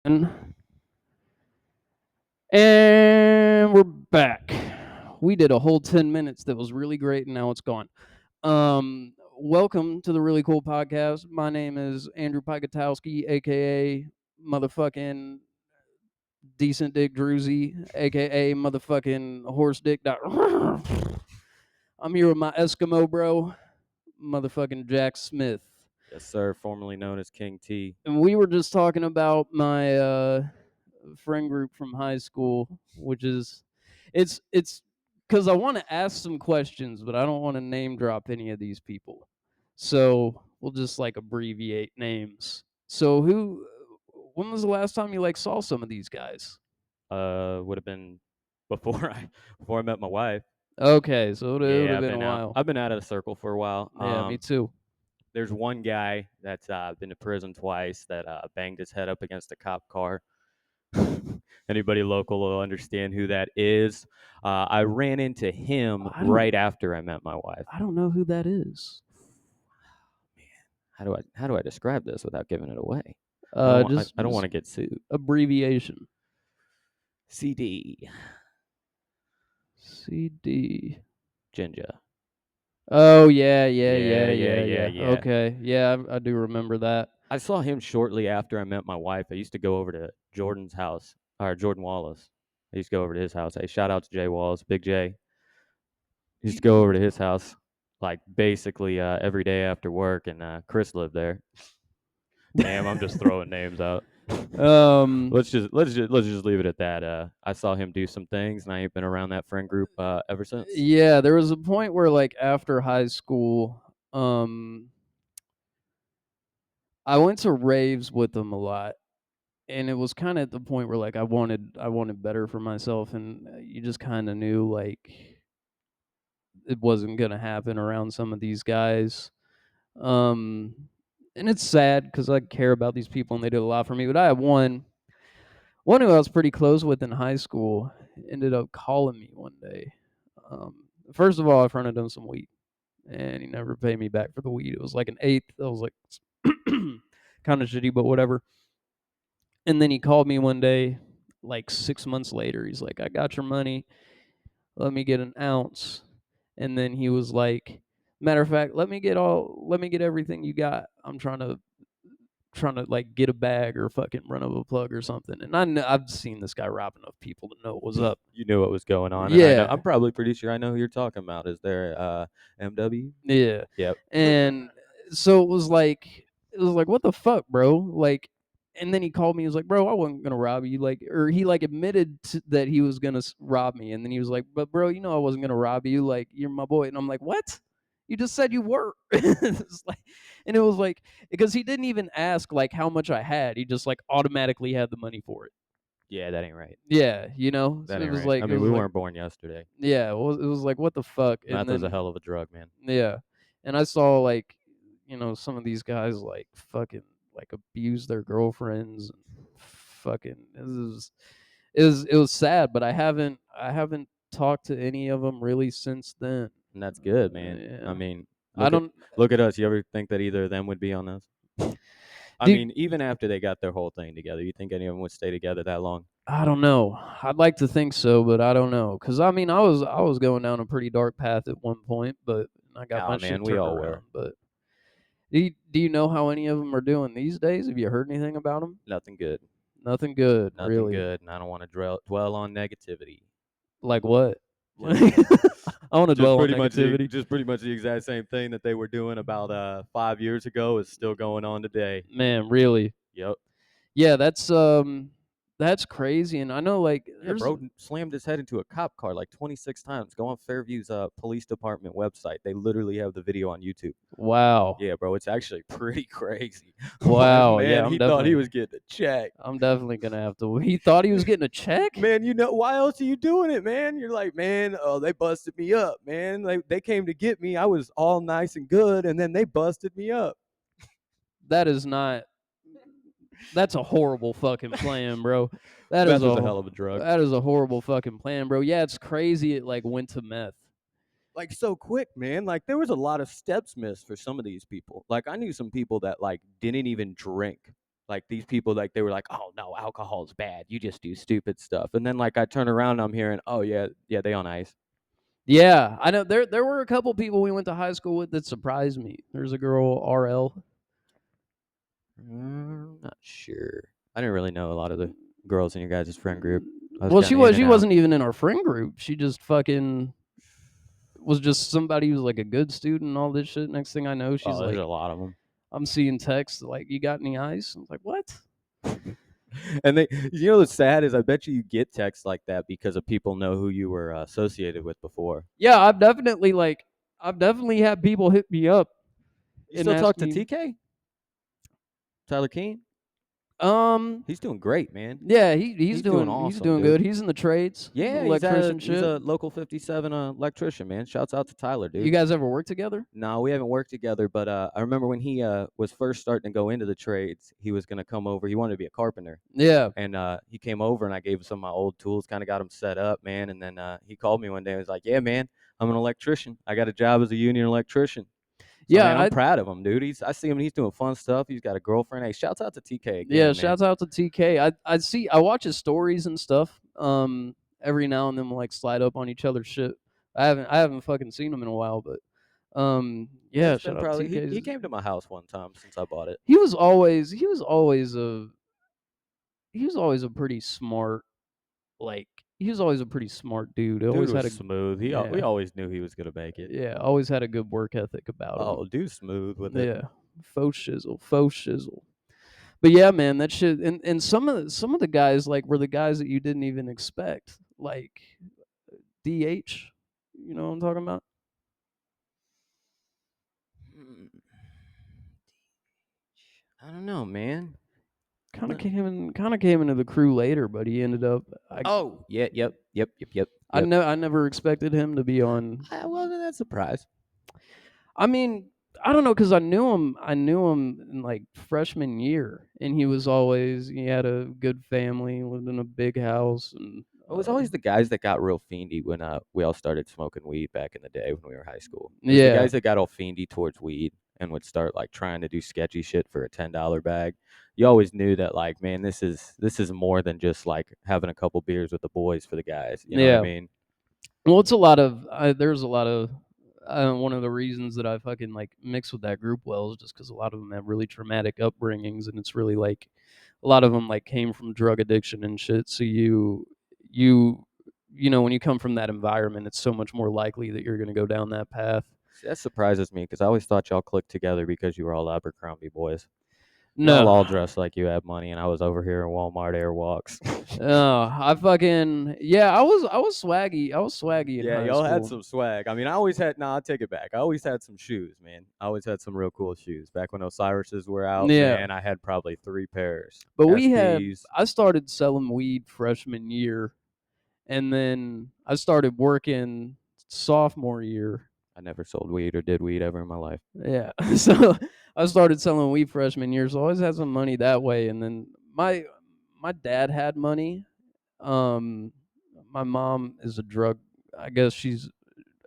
And we're back. We did a whole 10 minutes that was really great, and now it's gone. Welcome to the Really Cool Podcast. My name is Andrew Pikatowski, aka motherfucking Decent Dick Drewzy, aka motherfucking Horse Dick. I'm here with my Eskimo bro, motherfucking Jack Smith. Yes, sir. Formerly known as King T. And we were just talking about my friend group from high school, which is it's because I want to ask some questions, but I don't want to name drop any of these people. So we'll just like abbreviate names. So when was the last time you like saw some of these guys? Would have been before I met my wife. Okay, so it would Yeah, have I've been a been out. while. I've been out of the circle for a while. Yeah, me too. There's one guy that's been to prison twice that banged his head up against a cop car. Anybody local will understand who that is. I ran into him I don't right after I met my wife. I don't know who that is. Man, how do I describe this without giving it away? I don't want I don't want Just to get sued. abbreviation. CD CD. Ginger. Oh yeah, yeah, Yeah, yeah, yeah, yeah, yeah, yeah. yeah. Okay, yeah, I do remember that. I saw him shortly after I met my wife. I used to go over to Jordan's house, or Jordan Wallace. I used to go over to his house. Hey, shout out to Jay Wallace, Big J. Used to go over to his house like basically every day after work, and Chris lived there. Damn, I'm just throwing names out. Um, Let's just leave it at that. I saw him do some things, and I ain't been around that friend group ever since. yeah, there was a point where like after high school, um, I went to raves with them a lot, and it was kind of at the point where like I wanted better for myself, and you just kind of knew like it wasn't gonna happen around some of these guys. Um, and it's sad because I care about these people and they did a lot for me. But I have one who I was pretty close with in high school ended up calling me one day. First of all, I fronted him some weed, and he never paid me back for the weed. It was like an eighth. I was like, kind of shitty, but whatever. And then he called me one day, like 6 months later. He's like, "I got your money. Let me get an ounce." And then he was like, "Matter of fact, let me get everything you got. I'm trying to like get a bag or fucking run up a plug or something." And I've seen this guy rob enough people to know what was up. You knew what was going on, and I know. Yeah, I'm probably pretty sure I know who you're talking about. Is there MW? yeah. Yep. And so it was like what the fuck, bro? Like, and then he called me. He was like, "Bro, I wasn't gonna rob you." Like, or he like admitted that he was gonna rob me, and then he was like, "But bro, I wasn't gonna rob you. Like, you're my boy." And I'm like, "What? You just said you were." It's like, and it was like because he didn't even ask like how much I had. He just like automatically had the money for it. Yeah, that ain't right. Yeah, So That it ain't was right. like I it mean, was we like weren't born yesterday. yeah, it was like what the fuck, and Meth is a then hell of a drug, man. yeah, and I saw like some of these guys like fucking like abuse their girlfriends and fucking it was sad, but I haven't talked to any of them really since then. And that's good, man. I Yeah, mean, I look at don't look at us. You ever think that either of them would be on this? I dude. mean, even after they got their whole thing together, you think any of them would stay together that long? I don't know. I'd like to think so, but I don't know. Cause I mean, I was going down a pretty dark path at one point, but I got my Oh man, shit we turned all were. around. But do you know how any of them are doing these days? Have you heard anything about them? Nothing good. Nothing good, Nothing really. good. And I don't want to dwell on negativity. Like what? Just I want to just dwell on pretty much the negativity. just pretty much the exact same thing that they were doing about 5 years ago is still going on today. Man, really? Yep. Yeah, that's crazy. And I know like Yeah, there's bro slammed his head into a cop car like 26 times. Go on Fairview's police department website. They literally have the video on YouTube. wow. Yeah, bro, it's actually pretty crazy. Like, Wow. Yeah, man, he thought he was getting a check. I'm definitely gonna have to. He thought he was getting a check. Man, why else are you doing it, man? You're like, man, oh, they busted me up, man. They came to get me. I was all nice and good, and then they busted me up. That is not. That's a horrible fucking plan, bro. That is Meth is a a hell of a drug. that is a horrible fucking plan, bro. Yeah, it's crazy. It like went to meth. Like so quick, man. Like there was a lot of steps missed for some of these people. Like I knew some people that like didn't even drink. Like these people, like they were like, "Oh no, alcohol's bad. You just do stupid stuff." And then like I turn around, and I'm hearing, "Oh yeah, yeah, they on ice." Yeah, I know there were a couple people we went to high school with that surprised me. There's a girl, RL. Not sure. I didn't really know a lot of the girls in your guys' friend group. I was Well, kind of in she and out. wasn't even in our friend group. She just fucking was just somebody who was like a good student and all this shit. Next thing I know, she's Oh, there's like, a lot of them. I'm seeing texts like, "You got any ice?" I was like, "What?" And they, what's sad is I bet you get texts like that because of people know who you were associated with before. Yeah, I've definitely had people hit me up You and still ask talk to me, TK? Tyler Keene? um, He's doing great, man. yeah, He's doing he's awesome, doing dude. good. He's in the trades, Yeah, electrician he's shit. a local 57 electrician, man. Shouts out to Tyler, You dude. guys ever work together? No, we haven't worked together, but I remember when he was first starting to go into the trades, he was gonna come over. He wanted to be a carpenter, Yeah, and he came over, and I gave him some of my old tools, kind of got him set up, man. And then he called me one day and was like, "Yeah, man, I'm an electrician. I got a job as a union electrician." So, yeah, man, I'm proud of him, dude. I see him, and he's doing fun stuff. He's got a girlfriend. Hey, shouts out to TK yeah. again, man. Shouts out to TK. I watch his stories and stuff. Every now and then we'll like slide up on each other's shit. I haven't fucking seen him in a while, but Yeah, yeah. it's Shout been out probably TK. he came to my house one time since I bought it. He was always a pretty smart, like, he was always a pretty smart dude. He Dude always was had a smooth. We Yeah, always knew he was gonna make it. yeah, always had a good work ethic about him. Oh, dude, smooth with it. Yeah, faux shizzle, faux shizzle. But yeah, man, that shit. And some of the guys like were the guys that you didn't even expect, like DH. You know what I'm talking about? Mm, I don't know, man. No. Kind of came into the crew later, but he ended up. Oh, yeah, I yep. know I never expected him to be on. I wasn't that surprised. I mean, I don't know because I knew him in like freshman year, and he had a good family, lived in a big house, and It was always the guys that got real fiendy when we all started smoking weed back in the day when we were high school. It was the yeah, guys that got all fiendy towards weed and would start like trying to do sketchy shit for a $10 bag. You always knew that like, man, this is more than just like having a couple beers with the boys for the guys. You know what I yeah. mean? Well, it's a lot of there's a lot of one of the reasons that I fucking like mix with that group well is just because a lot of them have really traumatic upbringings, and it's really like a lot of them like came from drug addiction and shit. So you you know when you come from that environment, it's so much more likely that you're going to go down that path. See, that surprises me because I always thought y'all clicked together because you were all Abercrombie boys. Y'all No. all dressed like you had money, and I was over here in Walmart Airwalks. Oh, I fucking yeah, I was swaggy. I was swaggy in Yeah, high y'all had school. some swag. I mean, I always had. Nah, I take it back. I always had some shoes, man. I always had some real cool shoes. Back when Osiris's were out, Yeah. man, I had probably 3 pairs. But SBs. I started selling weed freshman year, and then I started working sophomore year. I never sold weed or did weed ever in my life. Yeah. So I started selling weed freshman year, so I always had some money that way. And then my dad had money. Um my mom is a drug I guess she's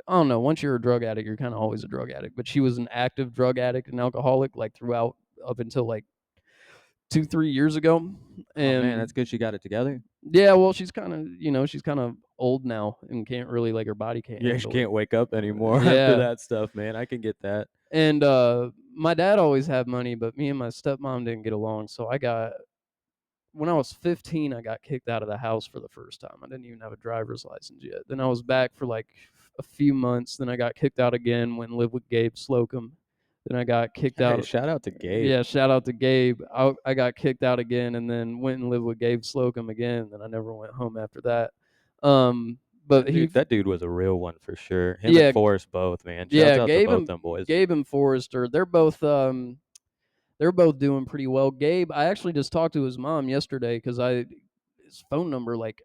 I don't know, once you're a drug addict, you're kind of always a drug addict, but she was an active drug addict and alcoholic like throughout up until like 2 3 years ago. Oh man, And that's good. She got it together. yeah, well, she's kind of, she's kind of old now and can't really like her body can't Yeah, she handle it. can't wake up anymore after Yeah. that stuff, man. I can get that. And my dad always had money, but me and my stepmom didn't get along. So when I was 15, I got kicked out of the house for the first time. I didn't even have a driver's license yet. Then I was back for like a few months. Then I got kicked out again, went and lived with Gabe Slocum. Then I got kicked Hey, out. shout out to Gabe. Yeah, shout out to Gabe. I got kicked out again, and then went and lived with Gabe Slocum again. And I never went home after that. But That dude was a real one for sure. Him and yeah, Forrest both, man. Shouts yeah, out to both them boys. Gabe and Forrester, they're both doing pretty well. Gabe, I actually just talked to his mom yesterday because his phone number, like,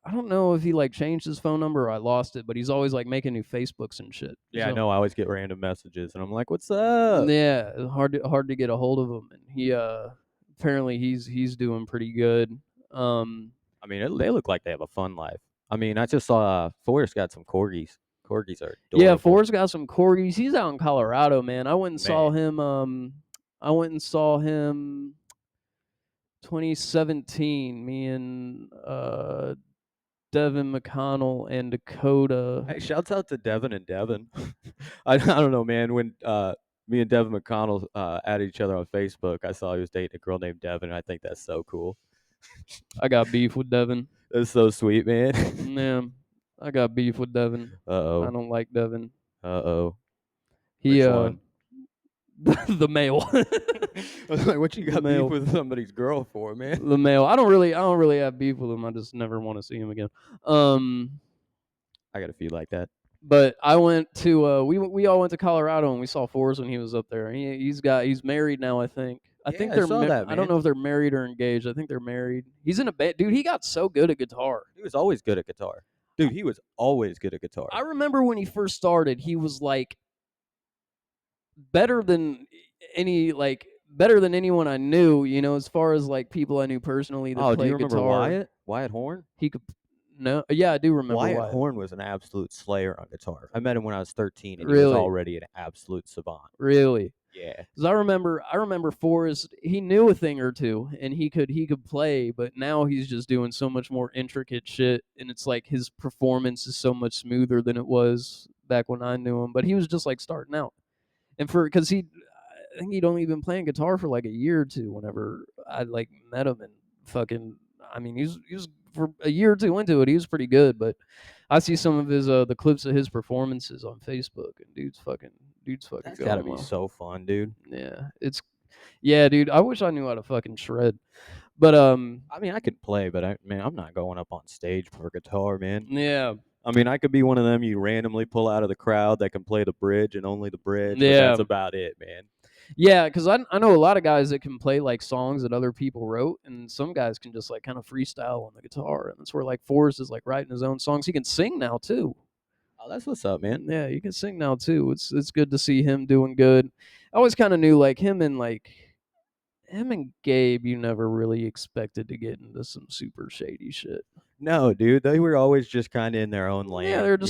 I don't know if he like changed his phone number or I lost it, but he's always like making new Facebooks and shit. Yeah, I So know. I always get random messages, and I'm like, "What's up?" yeah, it's hard to get a hold of him, and he apparently he's doing pretty good. Um, I mean, they look like they have a fun life. I mean, I just saw Forrest got some corgis. Corgis are yeah, adorable, Ford's got some corgis. He's out in Colorado, man. I went and saw man. him. I went and saw him 2017, me and Devin McConnell and Dakota. Hey, shouts out to Devin and Devin. I don't know, man. When me and Devin McConnell added each other on Facebook, I saw he was dating a girl named Devin. And I think that's so cool. I got beef with Devin. That's so sweet, man. Yeah, I got beef with Devin. Uh I oh. don't like Devin. Uh oh. He Which one? the male. I was like, what you The got beef male. with somebody's girl for, man? The male. I don't really have beef with him. I just never want to see him again. Um I got a feel like that. but I went to we all went to Colorado and we saw Forrest when he was up there. He's married now, I think. I Yeah, think I saw that, I don't man. know if they're married or engaged. I think they're married. He's in a band. Dude, he got so good at guitar. He was always good at guitar. Dude, he was always good at guitar. I remember when he first started, he was like better than better than anyone I knew, as far as like people I knew personally that Oh, do you played remember guitar. Wyatt? Wyatt Horn? He could no yeah, I do remember Wyatt Wyatt. Horn was an absolute slayer on guitar. I met him when I was 13, and he was Really? already an absolute savant. Really? Yeah. Because I remember Forrest, he knew a thing or two and he could play, but now he's just doing so much more intricate shit and it's like his performance is so much smoother than it was back when I knew him. But he was just like starting out. And because I think he'd only been playing guitar for like a year or two whenever I like met him and fucking. I mean, he was for a year or two into it. He was pretty good, but I see some of his the clips of his performances on Facebook, and dude's fucking That's gotta going be well. so fun, dude. Yeah, dude. I wish I knew how to fucking shred, but I mean, I could play, but I'm not going up on stage for guitar, man. yeah, I mean, I could be one of them you randomly pull out of the crowd that can play the bridge and only the bridge, but yeah. that's about it, man. Yeah, because I know a lot of guys that can play like songs that other people wrote, and some guys can just like kind of freestyle on the guitar, and that's where like Forrest is like writing his own songs. He can sing now too. Oh, that's what's up, man. Yeah, he can sing now too. It's good to see him doing good. I always kind of knew like him and Gabe. You never really expected to get into some super shady shit. No, dude, they were always just kind of in their own Yeah, they're lane,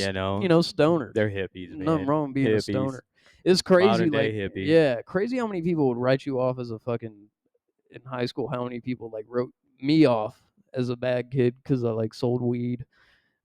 just stoners. They're hippies, Nothing man. wrong with being a Hippies, stoner. It's crazy, modern day like hippies. yeah, crazy how many people would write you off as a fucking in high school. How many people like wrote me off as a bad kid because I like sold weed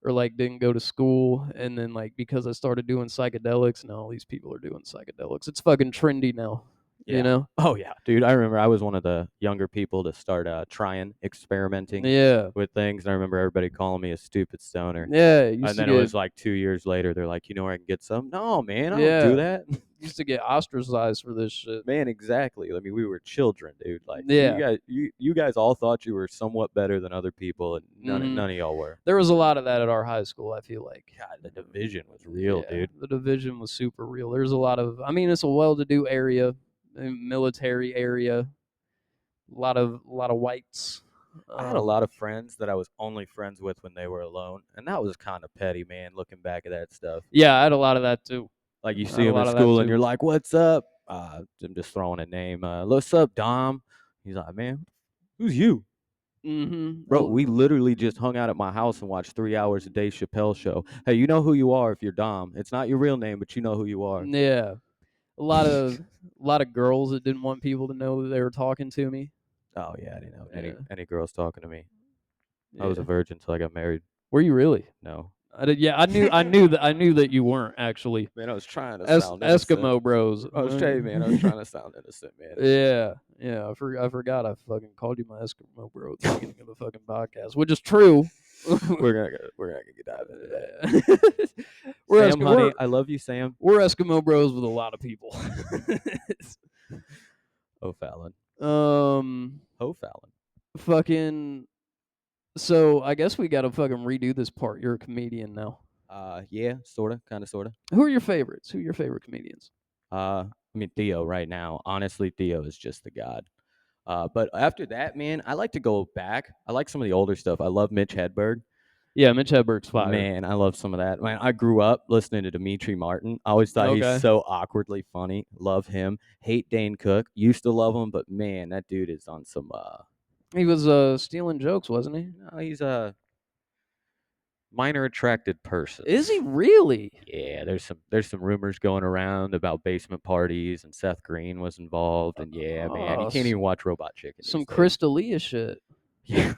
or like didn't go to school, and then like because I started doing psychedelics, now all these people are doing psychedelics. It's fucking trendy now, you Yeah. know? Oh yeah, dude. I remember I was one of the younger people to start trying experimenting Yeah, with things. And I remember everybody calling me a stupid stoner. yeah. And then it was like 2 years later, they're like, you know where I can get some? No, man, I don't do Yeah, that. used to get ostracized for this shit. Man, exactly. I mean, we were children, dude. Like Yeah. you guys all thought you were somewhat better than other people, and hmm none of y'all were. There was a lot of that at our high school. I feel like. God, the division was real, Yeah, dude. the division was super real. There's a lot of. I mean, it's a well-to-do area, military area. A lot of whites. I had a lot of friends that I was only friends with when they were alone, and that was kind of petty, man. Looking back at that stuff, Yeah, I had a lot of that too. like you I see had a him at lot of that school, and too. you're like, "What's up?" I'm just throwing a name. What's up, Dom? He's like, "Man, who's you, bro?" We literally just hung out at my house and watched 3 hours of Dave Chappelle show. Hey, you know who you are if you're Dom. It's not your real name, but you know who you are. Yeah, a lot of a lot of girls that didn't want people to know that they were talking to me. Oh yeah, I didn't know Yeah, any girls talking to me. I was a yeah. virgin until I got married. Were you really? No, I did. Yeah, I knew that you weren't actually. man, I was trying to sound innocent. Eskimo bros. I was trying, man. I was trying to sound innocent, man. Yeah, yeah. I forgot. I fucking called you my Eskimo bro at the beginning of the fucking podcast, which is true. We're gonna dive into that. we're Sam, Eskimo. We're, honey, I love you, Sam. we're Eskimo bros with a lot of people. O'Fallon. O'Fallon. Fucking. So I guess we got to fucking redo this part. You're a comedian now. Yeah, sorta, kind of, sorta. Who are your favorites? Who are your favorite comedians? I mean Theo right now. Honestly, Theo is just the god. But after that, man, I like to go back. I like some of the older stuff. I love Mitch Hedberg. Yeah, Mitch Hedberg's fire. Man, I love some of that. Man, I grew up listening to Dimitri Martin. I always thought he's Okay. so awkwardly funny. Love him. Hate Dane Cook. Used to love him, but man, that dude is on some He was stealing jokes, wasn't he? no, minor attracted Is he persons. really? Yeah, there's some rumors going around about basement parties, and Seth Green was involved. And yeah, man, you Oh, can't even watch Robot Chicken some these days. Crystalia shit, Yeah,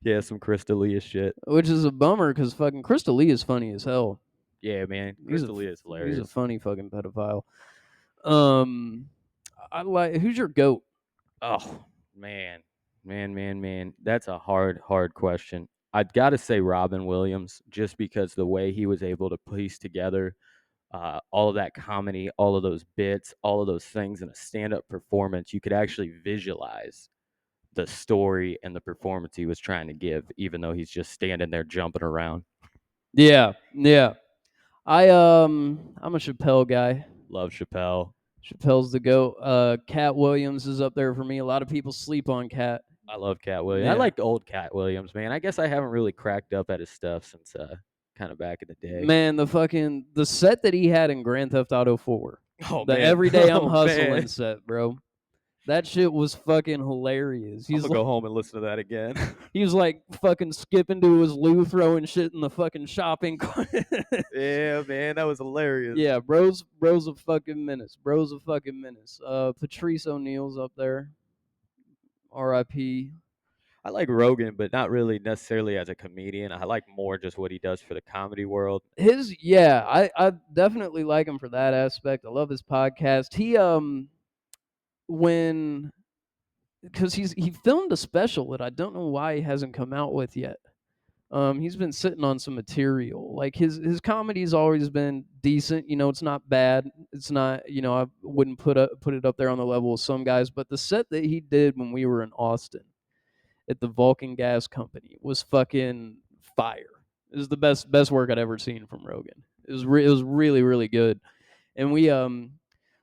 yeah, some Crystalia shit. which is a bummer because fucking Crystalia is funny as hell. Yeah, man, He's a Crystalia is he's a hilarious. funny fucking pedophile. Um, I like. Who's your goat? Oh man, man, that's a hard question. I'd got to say Robin Williams, just because the way he was able to piece together all of that comedy, all of those bits, all of those things in a stand-up performance. You could actually visualize the story and the performance he was trying to give, even though he's just standing there jumping around. Yeah, yeah. I'm a Chappelle guy. Love Chappelle. Chappelle's the goat. Cat Williams is up there for me. A lot of people sleep on Cat. I love Cat Williams. I Yeah. like the old Cat Williams, man. I guess I haven't really cracked up at his stuff since kind of back in the day. Man, the set that he had in Grand Theft Auto 4. Oh The man, everyday I'm oh hustling man. set, bro. That shit was fucking hilarious. I'm gonna go home and listen to that again. He was like fucking skipping to his loo, throwing shit in the fucking shopping cart. Yeah, man, that was hilarious. Yeah, bro's a fucking menace. Bro's a fucking menace. Patrice O'Neal's up there. R.I.P. I like Rogan, but not really necessarily as a comedian. I like more just what he does for the comedy world. I definitely like him for that aspect. I love his podcast. When because he filmed a special that I don't know why he hasn't come out with yet. He's been sitting on some material. Like his comedy's always been decent. You know, it's not bad. It's not. You know, I wouldn't put it up there on the level of some guys. But the set that he did when we were in Austin at the Vulcan Gas Company was fucking fire. It was the best work I'd ever seen from Rogan. It was really really good. And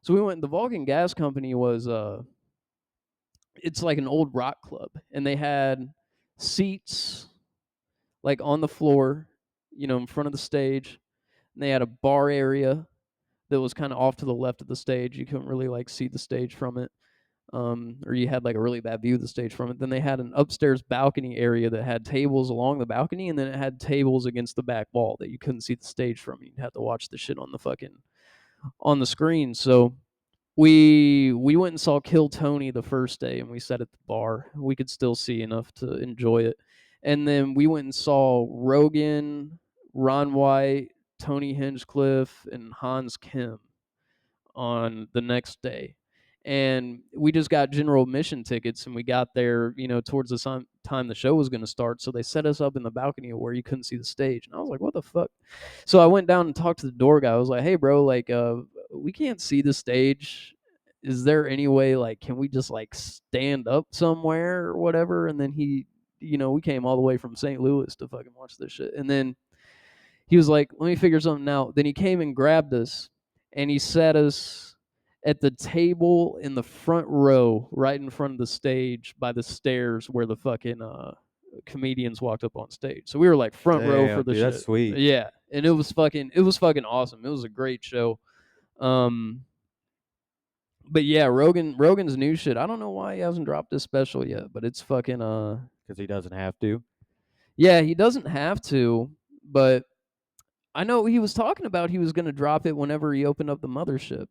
so we went. The Vulcan Gas Company was it's like an old rock club, and they had seats like on the floor, you know, in front of the stage. And they had a bar area that was kind of off to the left of the stage. You couldn't really like see the stage from it. Or you had like a really bad view of the stage from it. Then they had an upstairs balcony area that had tables along the balcony, and then it had tables against the back wall that you couldn't see the stage from. You'd have to watch the shit on the fucking on the screen. So we went and saw Kill Tony the first day, and we sat at the bar. We could still see enough to enjoy it. And then we went and saw Rogan, Ron White, Tony Hinchcliffe, and Hans Kim on the next day. And we just got general admission tickets, and we got there, you know, towards the time the show was going to start. So they set us up in the balcony where you couldn't see the stage. And I was like, what the fuck? So I went down and talked to the door guy. I was like, hey, bro, like, we can't see the stage. Is there any way, like, can we just, like, stand up somewhere or whatever? And then he, you know, we came all the way from St. Louis to fucking watch this shit. And then he was like, let me figure something out. Then he came and grabbed us, and he sat us at the table in the front row, right in front of the stage by the stairs where the fucking comedians walked up on stage. So we were like front row for Damn, the dude, that's shit. sweet. Yeah. And it was fucking awesome. It was a great show. Um but yeah, Rogan's new shit. I don't know why he hasn't dropped this special yet, but it's fucking Because he doesn't have to. yeah, he doesn't have to, but I know he was talking about he was going to drop it whenever he opened up the mothership.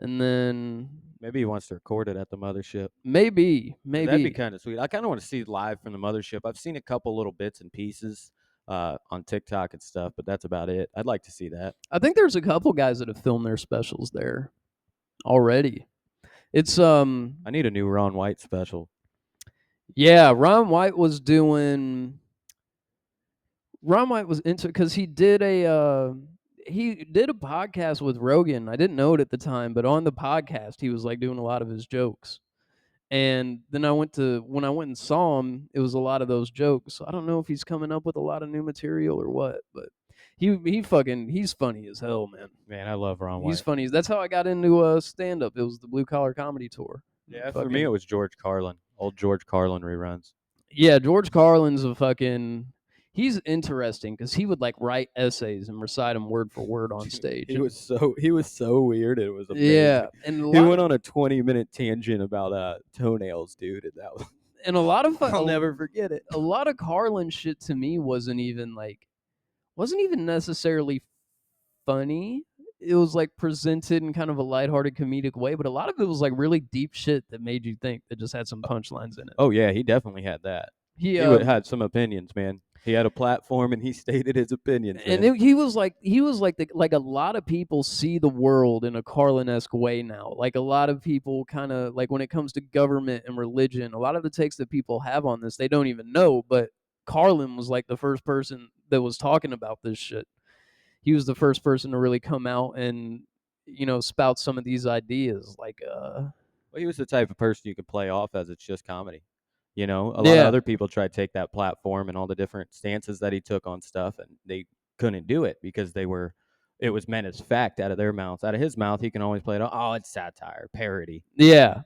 And then Maybe he wants to record it at the mothership. maybe. 'Cause that'd be kind of sweet. I kind of want to see live from the mothership. I've seen a couple little bits and pieces on TikTok and stuff, but that's about it. I'd like to see that. I think there's a couple guys that have filmed their specials there already. It's I need a new Ron White special. yeah, Ron White was into cuz he did a podcast with Rogan. I didn't know it at the time, but on the podcast he was like doing a lot of his jokes. And then when I went and saw him, it was a lot of those jokes. So I don't know if he's coming up with a lot of new material or what, but he's funny as hell, man. Man, I love Ron He's White. funny. That's how I got into stand up. It was the Blue Collar Comedy Tour. Yeah, for me it Fucking was George Carlin. Old George Carlin reruns. yeah, George Carlin's a fucking he's interesting because he would like write essays and recite them word for word on stage. He was so weird. It was amazing. Yeah, and a He lot went of on a 20-minute tangent about toenails, dude, and that was And a lot of I'll never forget it. a lot of Carlin shit to me wasn't even necessarily funny. It was like presented in kind of a lighthearted comedic way, but a lot of it was like really deep shit that made you think, that just had some punchlines in it. Oh yeah, he definitely had that. He He had some opinions, man. He had a platform and he stated his opinions, and man. he was like like a lot of people see the world in a Carlin-esque way now. Like a lot of people kind of like when it comes to government and religion, a lot of the takes that people have on this they don't even know. But Carlin was like the first person that was talking about this shit. He was the first person to really come out and spout some of these ideas. Like Well, he was the type of person you could play off as it's just comedy. A lot of yeah, other people tried to take that platform and all the different stances that he took on stuff, and they couldn't do it because it was meant as fact out of their mouths. Out of his mouth, he can always play it. Oh, it's satire, parody. yeah.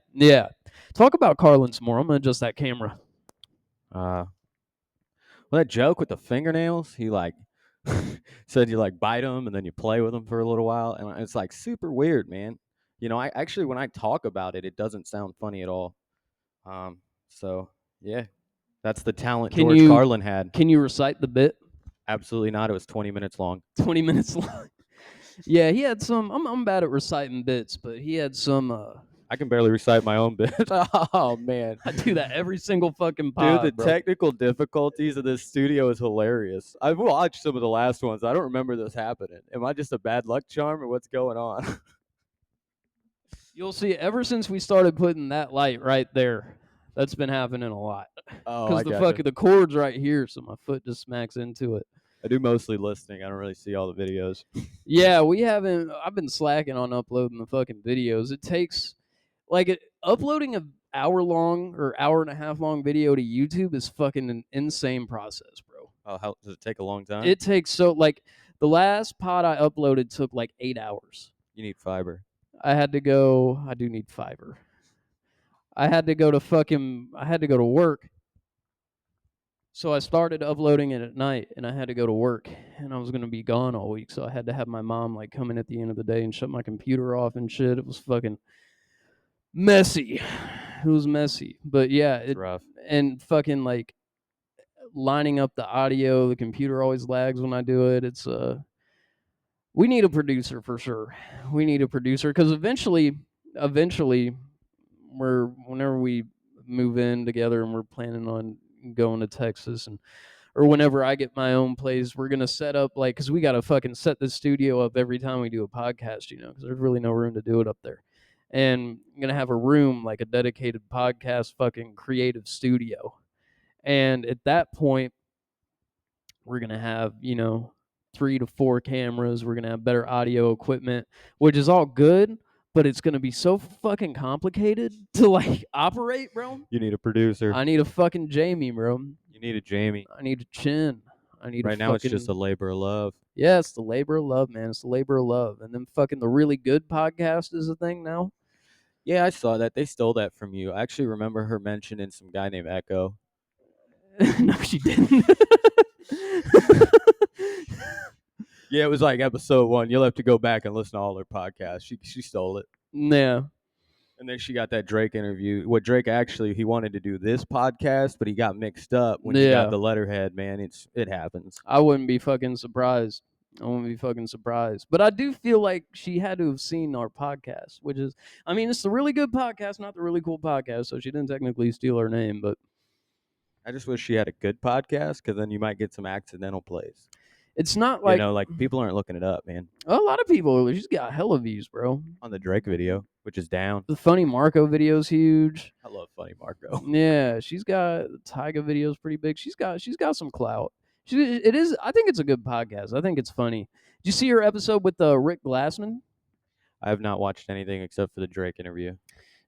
Talk about Carlin some more. I'm gonna adjust that camera. Uh, well, that joke with the fingernails, he like said you like bite them and then you play with them for a little while, and it's like super weird, man. I actually when I talk about it, it doesn't sound funny at all. So yeah, that's the talent Can George you Carlin had. can you recite the bit? Absolutely not. It was 20 minutes long. 20 minutes long. Yeah, he had some. I'm bad at reciting bits, but he had some. I can barely recite my own bit. Oh man, I do that every single fucking dude, the pod, bro. technical difficulties of this studio is hilarious. I've watched some of the last ones. I don't remember this happening. Am I just a bad luck charm or what's going on? You'll see. Ever since we started putting that light right there, that's been happening a lot. Oh, Because I gotcha. the cord's right here, so my foot just smacks into it. I do mostly listening. I don't really see all the videos. Yeah, we haven't. I've been slacking on uploading the fucking videos. It takes uploading a hour long or hour and a half long video to YouTube is fucking an insane process, bro. Oh, how does it take a long time? It takes the last pod I uploaded took like 8 hours. You need fiber. I do need fiber. I had to go to work. So I started uploading it at night and I had to go to work and I was going to be gone all week. So I had to have my mom like come in at the end of the day and shut my computer off and shit. It was fucking messy. It was messy. But yeah, It's rough. and fucking like lining up the audio, the computer always lags when I do it. It's we need a producer for sure. We need a producer because eventually, whenever we move in together and we're planning on going to Texas or whenever I get my own place, we're gonna set up because we gotta fucking set the studio up every time we do a podcast, because there's really no room to do it up there. And I'm gonna have a room like a dedicated podcast fucking creative studio. And at that point, we're gonna have 3 to 4 cameras. We're gonna have better audio equipment, which is all good, but it's gonna be so fucking complicated to like operate, bro. You need a producer. I need a fucking Jamie, bro. You need a Jamie. I need a chin. I need Right a now, fucking. it's just a labor of love. Yeah, it's the labor of love, man. It's the labor of love. And then fucking the really good podcast is a thing now. Yeah, I saw that. They stole that from you. I actually remember her mentioning some guy named Echo. No, she didn't. Yeah, it was like episode 1. You'll have to go back and listen to all her podcasts. She stole it. Yeah. And then she got that Drake interview. What Drake actually he wanted to do this podcast, but he got mixed up when he got Yeah. the letterhead, man. It happens. I wouldn't be fucking surprised. I wouldn't be fucking surprised. But I do feel like she had to have seen our podcast, which is, I mean, it's the really good podcast, not the really cool podcast. So she didn't technically steal our name, but I just wish she had a good podcast because then you might get some accidental plays. it's not Like people aren't looking it up, man. a lot of people. She's got hella views, bro. On the Drake video, which is down. The Funny Marco video's huge. I love Funny Marco. Yeah, she's got the Tyga video's pretty big. She's got some clout. It is. I think it's a good podcast. I think it's funny. Did you see her episode with Rick Glassman? I have not watched anything except for the Drake interview.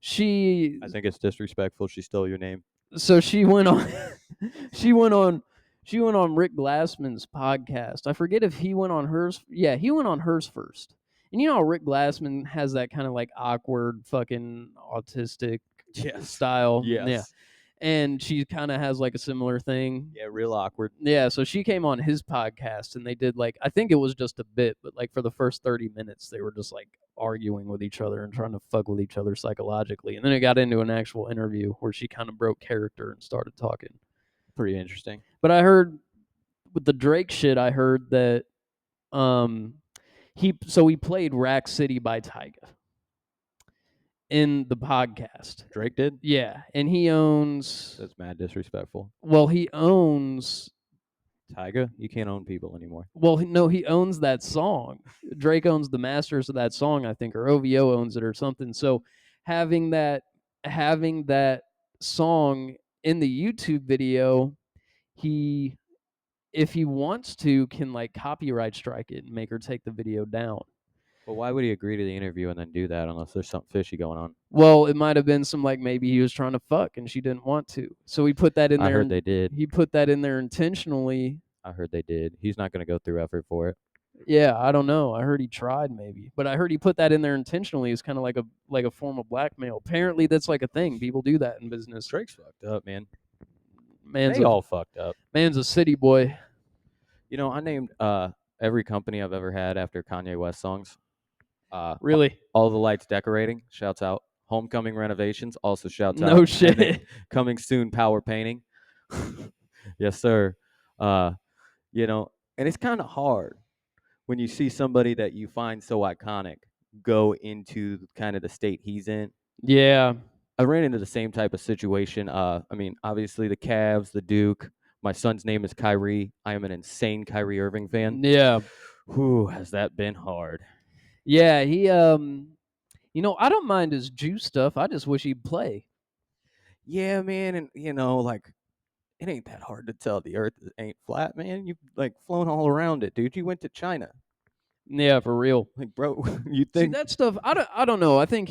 She I think it's disrespectful. She stole your name. so she went on she went on Rick Glassman's podcast. I forget if he went on hers. Yeah, he went on hers first. And you know how Rick Glassman has that kind of like awkward fucking autistic Yes. style. Yes. Yeah. and she kind of has like a similar thing. Yeah, real awkward. Yeah, so she came on his podcast and they did like, I think it was just a bit, but like for the first 30 minutes they were just like arguing with each other and trying to fuck with each other psychologically. And then it got into an actual interview where she kind of broke character and started talking. Pretty interesting. But I heard with the Drake shit, I heard that um he played Rack City by Tyga in the podcast. Drake did? Yeah, and he owns, That's mad disrespectful. well, he owns, Tyga, you can't own people anymore. well, no, he owns that song. Drake owns the masters of that song, I think, or OVO owns it or something. So having that having that song in the YouTube video, he, if he wants to, can like copyright strike it and make her take the video down. But why would he agree to the interview and then do that unless there's something fishy going on? Well, it might have been some like maybe he was trying to fuck and she didn't want to. So he put that in I there. heard they did. He put that in there intentionally. I heard they did. He's not going to go through effort for it. Yeah, I don't know. I heard he tried maybe, but I heard he put that in there intentionally. It's kind of like a form of blackmail. Apparently, that's like a thing. People do that in business. Drake's fucked up, man. Man's They a, all fucked up. man's a city boy. You know, I named every company I've ever had after Kanye West songs. Really? All the Lights Decorating, shouts out. Homecoming Renovations, also shouts out. No And then shit. Coming Soon Power Painting. Yes, sir. You know, and it's kind of hard when you see somebody that you find so iconic go into kind of the state he's in. Yeah. I ran into the same type of situation. I mean, obviously the Cavs, the Duke. My son's name is Kyrie. I am an insane Kyrie Irving fan. Yeah. Whew, has that been hard? Yeah. He you know, I don't mind his Jew stuff. I just wish he'd play. Yeah, man, and you know, like it ain't that hard to tell the Earth ain't flat, man. You've like flown all around it, dude. You went to China, Yeah, for real. like, bro. You See think that stuff? I don't know. I think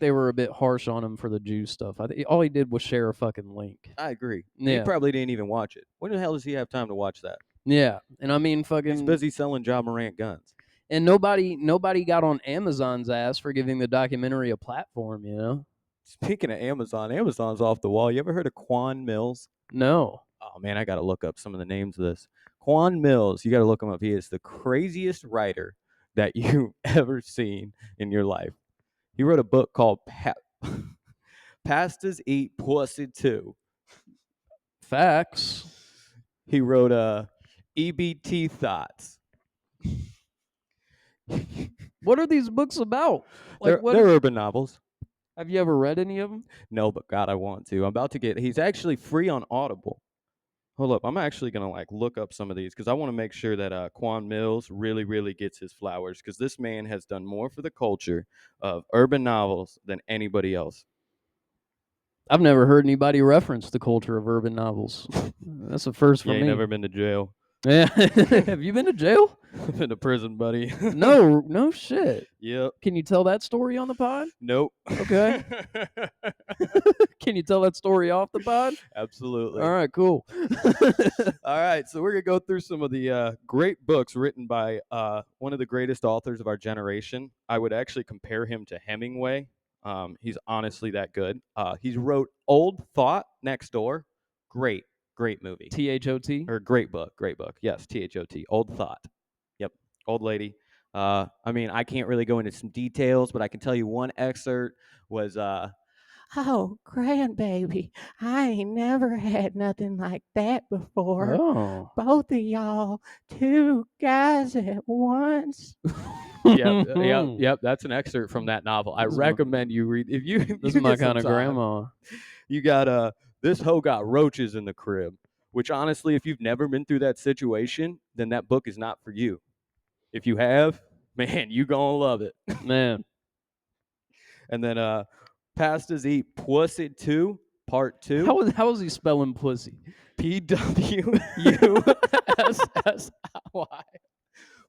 they were a bit harsh on him for the Jew stuff. All he did was share a fucking link. I agree. He Yeah. probably didn't even watch it. When the hell does he have time to watch that? Yeah, and I mean, He's fucking, busy selling Ja Morant guns. and nobody got on Amazon's ass for giving the documentary a platform. You know? Speaking of Amazon, Amazon's off the wall. You ever heard of Quan Mills? No. Oh man, I got to look up some of the names of this. Quan Mills, you got to look him up. He is the craziest writer that you've ever seen in your life. He wrote a book called Pastas Eat Pussy Too. Facts. He wrote EBT Thoughts. What are these books about? Like, They're urban novels. have you ever read any of them? No, but God, I want to. I'm about to get. He's actually free on Audible. Hold up, I'm actually gonna like look up some of these because I want to make sure that Quan Mills really gets his flowers because this man has done more for the culture of urban novels than anybody else. I've never heard anybody reference the culture of urban novels. That's a first for Yeah, me. you never been to jail. Yeah. Have you been to jail? I've been to prison, buddy. No shit. Yep. Can you tell that story on the pod? Nope. Okay. Can you tell that story off the pod? Absolutely. All right, cool. All right, so we're gonna go through some of the great books written by one of the greatest authors of our generation. I would actually compare him to Hemingway. He's honestly that good. He's wrote Old Thought Next Door. Great movie. THOT. Or great book. Yes, THOT. Old Thought. Yep, old lady. I mean, I can't really go into some details, but I can tell you one excerpt was Oh, grandbaby, I ain't never had nothing like that before. Oh. Both of y'all, two guys at once. Yep. That's an excerpt from that novel. I This is my- recommend you read if you. This is my kind of grandma. You got this hoe got roaches in the crib, which honestly, if you've never been through that situation, then that book is not for you. If you have, man, you gonna love it. Man. And then Pastas Eat Pussy 2, Part 2. How is he spelling pussy? PWUSSY.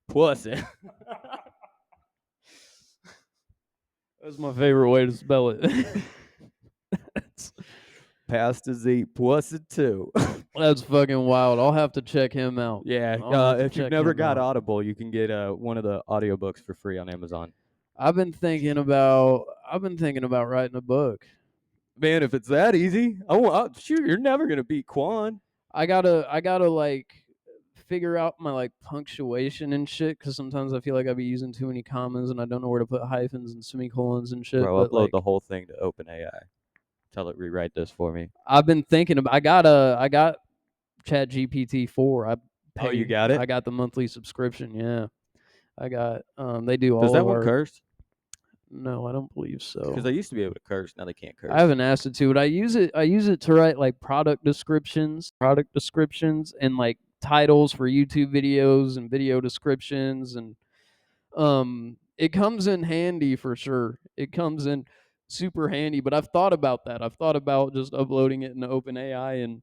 Pussy. That's my favorite way to spell it. Pastas Eat Pussy 2. That's fucking wild. I'll have to check him out. Yeah, I'll have to if you've check never him got out. Audible, you can get one of the audiobooks for free on Amazon. I've been thinking about writing a book. Man, if it's that easy, shoot, you're never gonna beat Quan. I gotta like figure out my like punctuation and shit because sometimes I feel like I be using too many commas and I don't know where to put hyphens and semicolons and shit. Bro, But upload like the whole thing to OpenAI. Tell it rewrite this for me. I've been thinking about. I got Chat GPT 4. Oh, you got it? I got the monthly subscription. Yeah, I got. They do Does all that of one our. curse? No, I don't believe Because so. they used to be able to curse. Now they can't curse. I haven't asked it to, but I use it. I use it to write like product descriptions, and like titles for YouTube videos and video descriptions, and it comes in handy for sure. It comes in super handy. But I've thought about that. I've thought about just uploading it into OpenAI and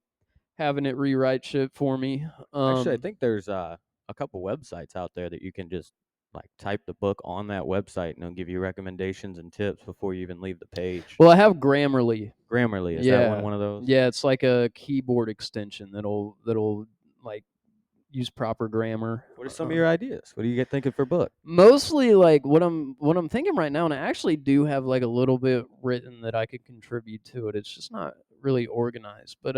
having it rewrite shit for me. Actually, I think there's a couple websites out there that you can just like type the book on that website and it'll give you recommendations and tips before you even leave the page. Well, I have Grammarly. Grammarly, is that Yeah, one of those? yeah, it's like a keyboard extension that'll like use proper grammar. What are some of your ideas? What do you get thinking for book? Mostly like what I'm thinking right now, and I actually do have like a little bit written that I could contribute to it. It's just not really organized, but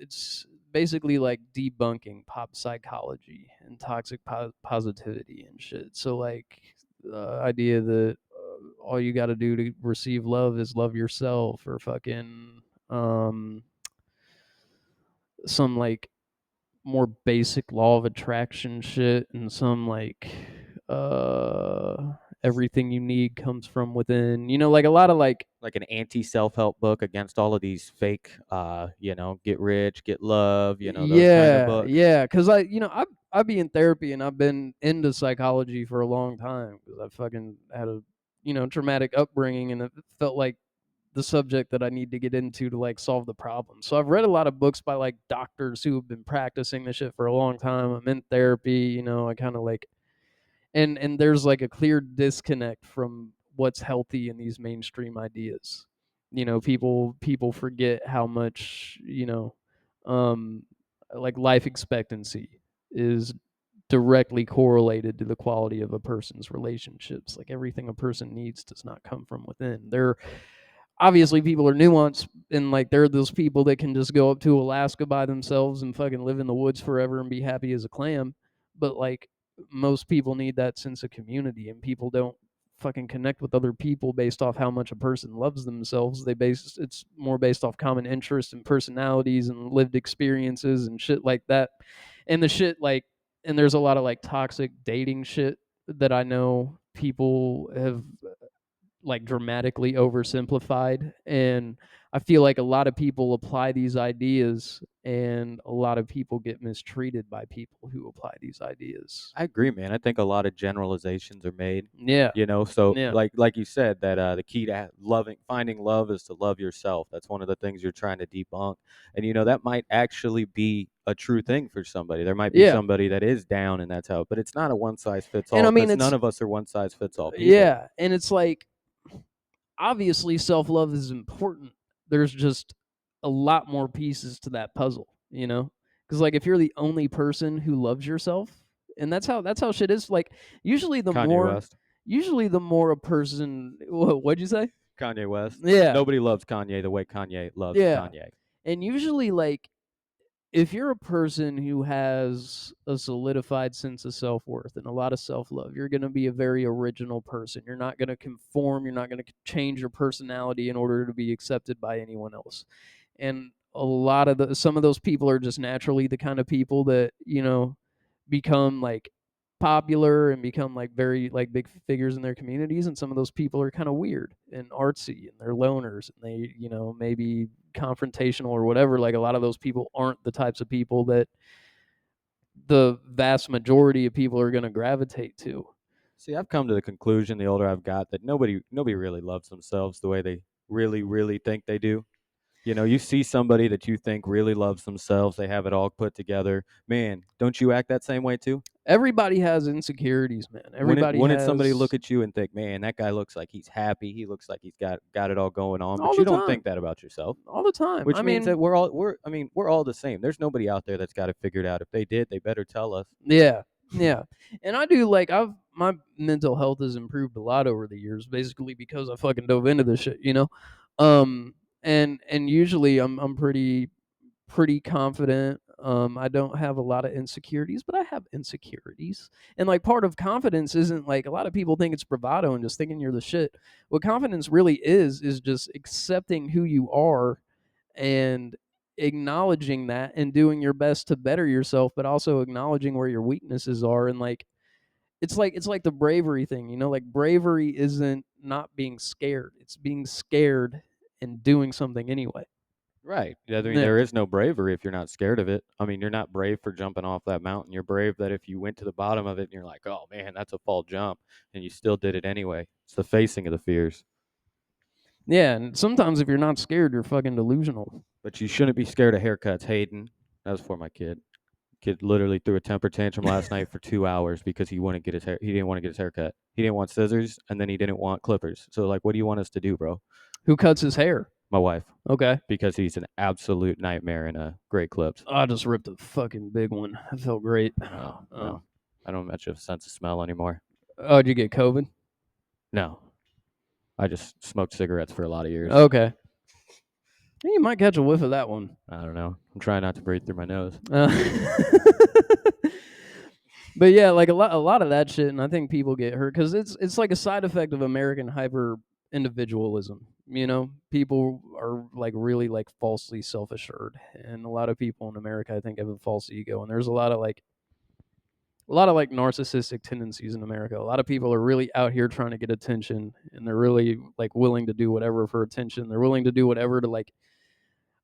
it's basically like debunking pop psychology and toxic positivity and shit. So like the idea that all you got to do to receive love is love yourself, or fucking um some like more basic law of attraction shit, and some like everything you need comes from within, like a lot of like Like an anti self help book against all of these fake, get rich, get love, those kind of books. yeah, because I be in therapy and I've been into psychology for a long time because I fucking had a traumatic upbringing, and it felt like the subject that I need to get into to like solve the problem. So I've read a lot of books by like doctors who have been practicing this shit for a long time. I'm in therapy, I kind of like, and there's like a clear disconnect from what's healthy in these mainstream ideas. People forget how much, um like life expectancy is directly correlated to the quality of a person's relationships. Like everything a person needs does not come from within. Obviously people are nuanced, and like there are those people that can just go up to Alaska by themselves and fucking live in the woods forever and be happy as a clam. But like most people need that sense of community, and people don't fucking connect with other people based off how much a person loves themselves. It's more based off common interests and personalities and lived experiences and shit like that. And the shit like and there's a lot of like toxic dating shit that I know people have like dramatically oversimplified, and I feel like a lot of people apply these ideas and a lot of people get mistreated by people who apply these ideas. I agree, man. I think a lot of generalizations are made. Yeah. So Yeah. like you said, that the key to finding love is to love yourself. That's one of the things you're trying to debunk, and that might actually be a true thing for somebody. There might be Yeah. somebody that is down, and that's how. But it's not a one size fits And all I mean because it's none of us are one size fits all people. yeah, and it's like obviously self-love is important. There's just a lot more pieces to that puzzle, because like if you're the only person who loves yourself, and that's how shit is. Like usually the Kanye more West. usually the more a person what'd you say? Kanye West. Yeah. Nobody loves Kanye the way Kanye loves Yeah. Kanye. And usually like if you're a person who has a solidified sense of self-worth and a lot of self-love, you're going to be a very original person. You're not going to conform, you're not going to change your personality in order to be accepted by anyone else. And some of those people are just naturally the kind of people that, become like popular and become like very like big figures in their communities, and some of those people are kind of weird and artsy and they're loners and they maybe confrontational or whatever. Like a lot of those people aren't the types of people that the vast majority of people are going to gravitate to. See, I've come to the conclusion the older I've got that nobody really loves themselves the way they really think they do. You see somebody that you think really loves themselves, they have it all put together. Man, don't you act that same way too? Everybody has insecurities, man. Everybody Wouldn't somebody has. look at you and think, man, that guy looks like he's happy. He looks like he's got it all going on. All But the you don't time. think that about yourself, All the time. which I means mean, that we're all the same. There's nobody out there that's got it figured out. If they did, they better tell us. yeah, yeah. And I do like my mental health has improved a lot over the years, basically because I fucking dove into this shit, Um, and usually I'm pretty confident. I don't have a lot of insecurities, but I have insecurities. And like part of confidence isn't like a lot of people think it's bravado and just thinking you're the shit. What confidence really is just accepting who you are and acknowledging that and doing your best to better yourself, but also acknowledging where your weaknesses are. And like it's like the bravery thing, like bravery isn't not being scared. It's being scared and doing something anyway. Right. Yeah, I mean, Yeah. there is no bravery if you're not scared of it. I mean, you're not brave for jumping off that mountain. You're brave that if you went to the bottom of it and you're like, oh man, that's a fall jump, and you still did it anyway. It's the facing of the fears. Yeah, and sometimes if you're not scared, you're fucking delusional. But you shouldn't be scared of haircuts, Hayden. That was for my kid. Kid literally threw a temper tantrum last night for 2 hours because he wouldn't get his hair. He didn't want to get his hair cut. He didn't want scissors, and then he didn't want clippers. So like, what do you want us to do, bro? Who cuts his hair? My wife, Okay. because he's an absolute nightmare in great clips. I just ripped a fucking big one. That felt great. No, I don't much of a sense of smell anymore. Oh, did you get COVID? No, I just smoked cigarettes for a lot of years. Okay. You might catch a whiff of that one. I don't know. I'm trying not to breathe through my nose. But yeah, like a lot of that shit, and I think people get hurt because it's like a side effect of American hyper individualism. People are like really like falsely self assured, and a lot of people in America, I think, have a false ego, and there's a lot of like narcissistic tendencies in America. A lot of people are really out here trying to get attention, and they're really like willing to do whatever for attention. They're willing to do whatever to like.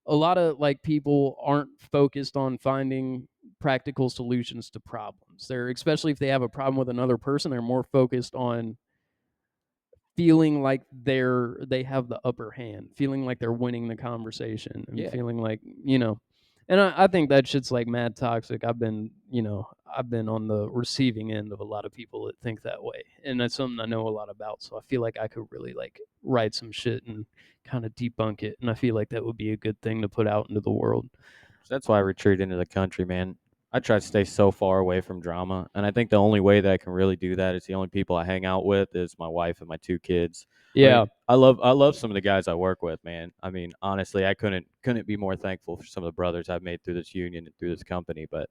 A lot of like people aren't focused on finding practical solutions to problems. They're, especially if they have a problem with another person, they're more focused on feeling like they have the upper hand, feeling like they're winning the conversation, and Yeah. feeling like and I think that shit's like mad toxic. I've been on the receiving end of a lot of people that think that way, and that's something I know a lot about. So I feel like I could really like write some shit and kind of debunk it, and I feel like that would be a good thing to put out into the world. So that's why I retreat into the country, man. I try to stay so far away from drama, and I think the only way that I can really do that is the only people I hang out with is my wife and my 2 kids. I Yeah. mean, I love some of the guys I work with, man. I mean, honestly, I couldn't be more thankful for some of the brothers I've made through this union and through this company. But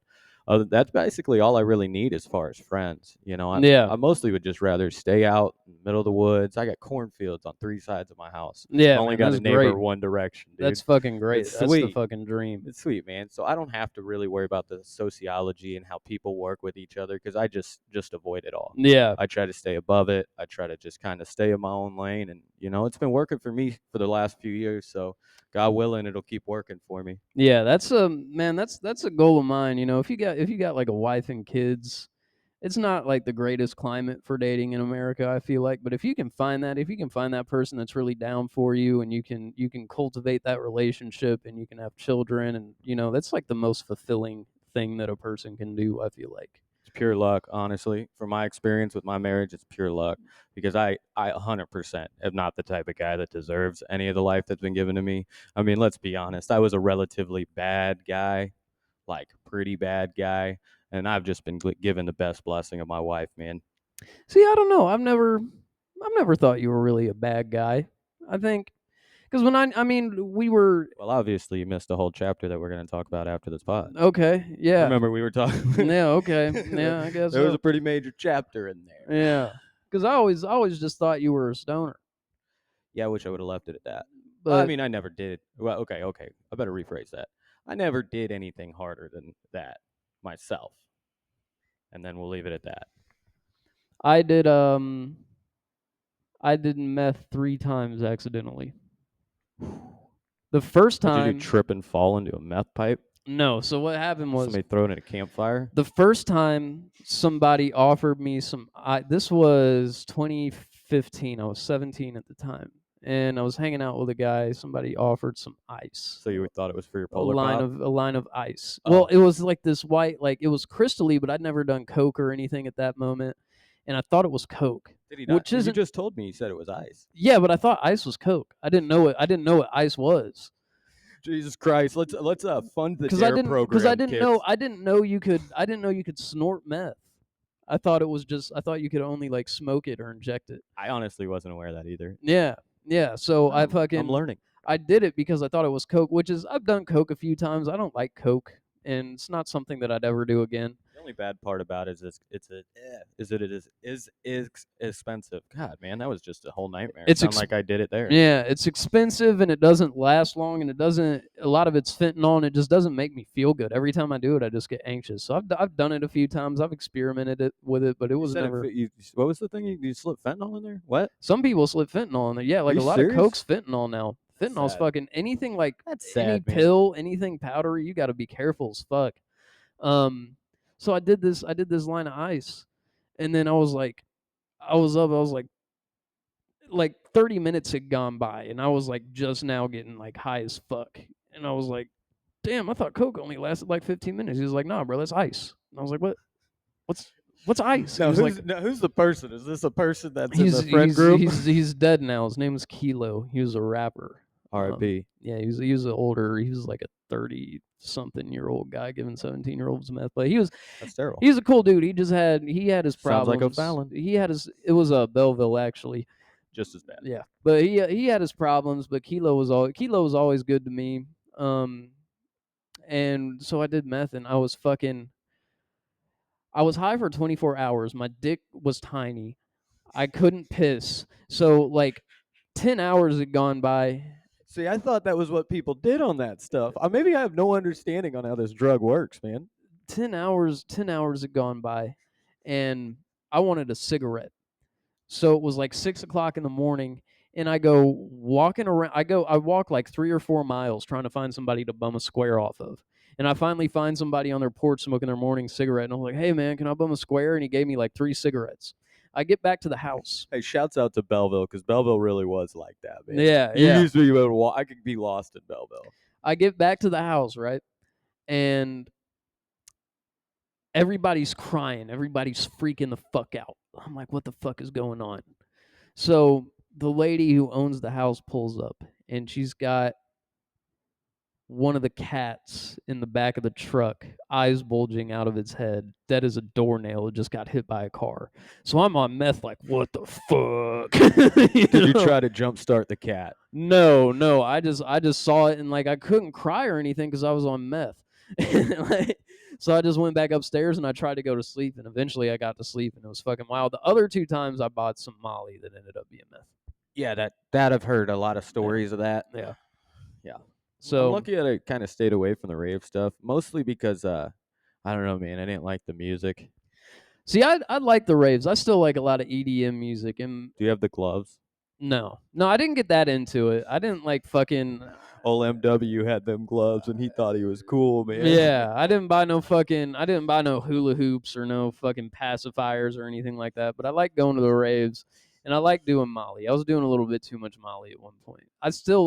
that's basically all I really need as far as friends. Yeah. I mostly would just rather stay out in the middle of the woods. I got cornfields on 3 sides of my house. Yeah, I only man, got that's a neighbor great. one direction, dude. That's fucking great. It's That's the sweet. fucking dream. It's sweet, man. So I don't have to really worry about the sociology and how people work with each other because I just avoid it all. Yeah. I try to stay above it. I try to just kind of stay in my own lane, and it's been working for me for the last few years. So God willing, it'll keep working for me. Yeah, that's a man. That's a goal of mine. If you got like a wife and kids, it's not like the greatest climate for dating in America, I feel like. But if you can find that person that's really down for you, and you can cultivate that relationship, and you can have children, and that's like the most fulfilling thing that a person can do, I feel like. It's pure luck, honestly. From my experience with my marriage, it's pure luck because I 100% am not the type of guy that deserves any of the life that's been given to me. I mean, let's be honest. I was a relatively bad guy, like pretty bad guy, and I've just been given the best blessing of my wife, man. See, I don't know. I've never thought you were really a bad guy. I think because we were Well, obviously, you missed a whole chapter that we're going to talk about after this pod. okay. Yeah. Remember, we were talking. Yeah. Okay. Yeah. I guess there was so. a pretty major chapter in there. Yeah. Because I always just thought you were a stoner. Yeah, I wish I would have left it at that. But Well, I mean, I never did. Well, okay. I better rephrase that. I never did anything harder than that myself. And then we'll leave it at that. I did meth 3 times accidentally. The first Did you time, trip and fall into a meth pipe? no. So what happened was Somebody throw it in a campfire? the first time somebody offered me some. This was 2015. I was 17 at the time, and I was hanging out with a guy. Somebody offered some ice. So you thought it was for your a polar pop? line of ice. Oh. Well, it was like this white, like it was crystally, but I'd never done coke or anything at that moment, and I thought it was coke. Did he not? Which You isn't. just told me you said it was ice. Yeah, but I thought ice was coke. I didn't know it. I didn't know what ice was. Jesus Christ! Let's fund the Because I dare didn't. program. Because I didn't kids. know. I didn't know you could. I didn't know you could snort meth. I thought it was just. I thought you could only like smoke it or inject it. I honestly wasn't aware of that either. Yeah. Yeah. So I fucking. I'm learning. I did it because I thought it was coke, which is I've done coke a few times. I don't like coke, and it's not something that I'd ever do again. The only bad part about it is it is expensive. God, man, that was just a whole nightmare. It's Sound like I did it there. Yeah, it's expensive and it doesn't last long, and it doesn't. A lot of it's fentanyl, and it just doesn't make me feel good. Every time I do it, I just get anxious. So I've done it a few times. I've experimented with it, but it You was said never. what was the thing? You slipped fentanyl in there? What? Some people slip fentanyl in there. Yeah, like you a lot serious? of coke's fentanyl now. Fentanyl's Sad. fucking anything like That's any sad, man. pill, anything powdery. You got to be careful as fuck. So I did this. I did this line of ice, and then I was like, I was up. I was like 30 minutes had gone by, and I was like just now getting like high as fuck, and I was like, damn, I thought coke only lasted like 15 minutes. He was like, nah, bro, that's ice. And I was like, what's ice? Now, He was like, who's the person? Is this a person that's in the friend he's group? he's dead now. His name was Kilo. He was a rapper. R.I.P. Yeah, he was older. He was like a 30-something-year-old guy giving 17-year-olds meth. But That's terrible. he was a cool dude. He had his Sounds like problems. O'Fallon. It was Belleville actually. Just as bad. Yeah, but he had his problems. But Kilo was always good to me. And so I did meth, and I was high for 24 hours. My dick was tiny. I couldn't piss. So like 10 hours had gone by. See, I thought that was what people did on that stuff. Maybe I have no understanding on how this drug works, man. 10 hours had gone by, and I wanted a cigarette. So it was like 6 o'clock in the morning, and I go walking around. I walk like 3 or 4 miles trying to find somebody to bum a square off of. And I finally find somebody on their porch smoking their morning cigarette, and I'm like, "Hey man, can I bum a square?" And he gave me like 3 cigarettes. I get back to the house. Hey, shouts out to Belleville, because Belleville really was like that, man. Yeah, You yeah. used to be able to walk. I could be lost in Belleville. I get back to the house, right? And everybody's crying. Everybody's freaking the fuck out. I'm like, what the fuck is going on? So the lady who owns the house pulls up, and she's got one of the cats in the back of the truck, eyes bulging out of its head, dead as a doornail. It just got hit by a car. So I'm on meth, like, what the fuck? Did you try to jumpstart the cat? No. I just saw it, and like I couldn't cry or anything because I was on meth. So I just went back upstairs and I tried to go to sleep, and eventually I got to sleep, and it was fucking wild. The other 2 times I bought some Molly that ended up being meth. Yeah, that I've heard a lot of stories of that. Yeah. Yeah. So I'm lucky that I kind of stayed away from the rave stuff, mostly because I don't know, man. I didn't like the music. see, I like the raves. I still like a lot of EDM music, and Do you have the gloves? no, I didn't get that into it. I didn't like fucking. Old MW had them gloves, and he thought he was cool, man. Yeah, I didn't buy no hula hoops or no fucking pacifiers or anything like that. But I like going to the raves, and I like doing Molly. I was doing a little bit too much Molly at one point. I still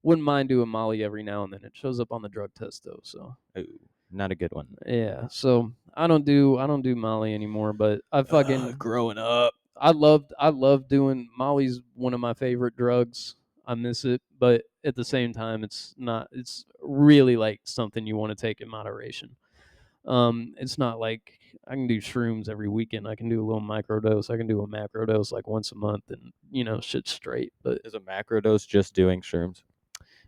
wouldn't mind doing Molly every now and then. It shows up on the drug test though, so. Ooh, not a good one. Yeah, so I don't do Molly anymore, but I fucking growing up. I love doing Molly's one of my favorite drugs. I miss it, but at the same time it's really like something you want to take in moderation. It's not like I can do shrooms every weekend. I can do a little microdose. I can do a macrodose like once a month, and shit's straight. But Is a macrodose just doing shrooms?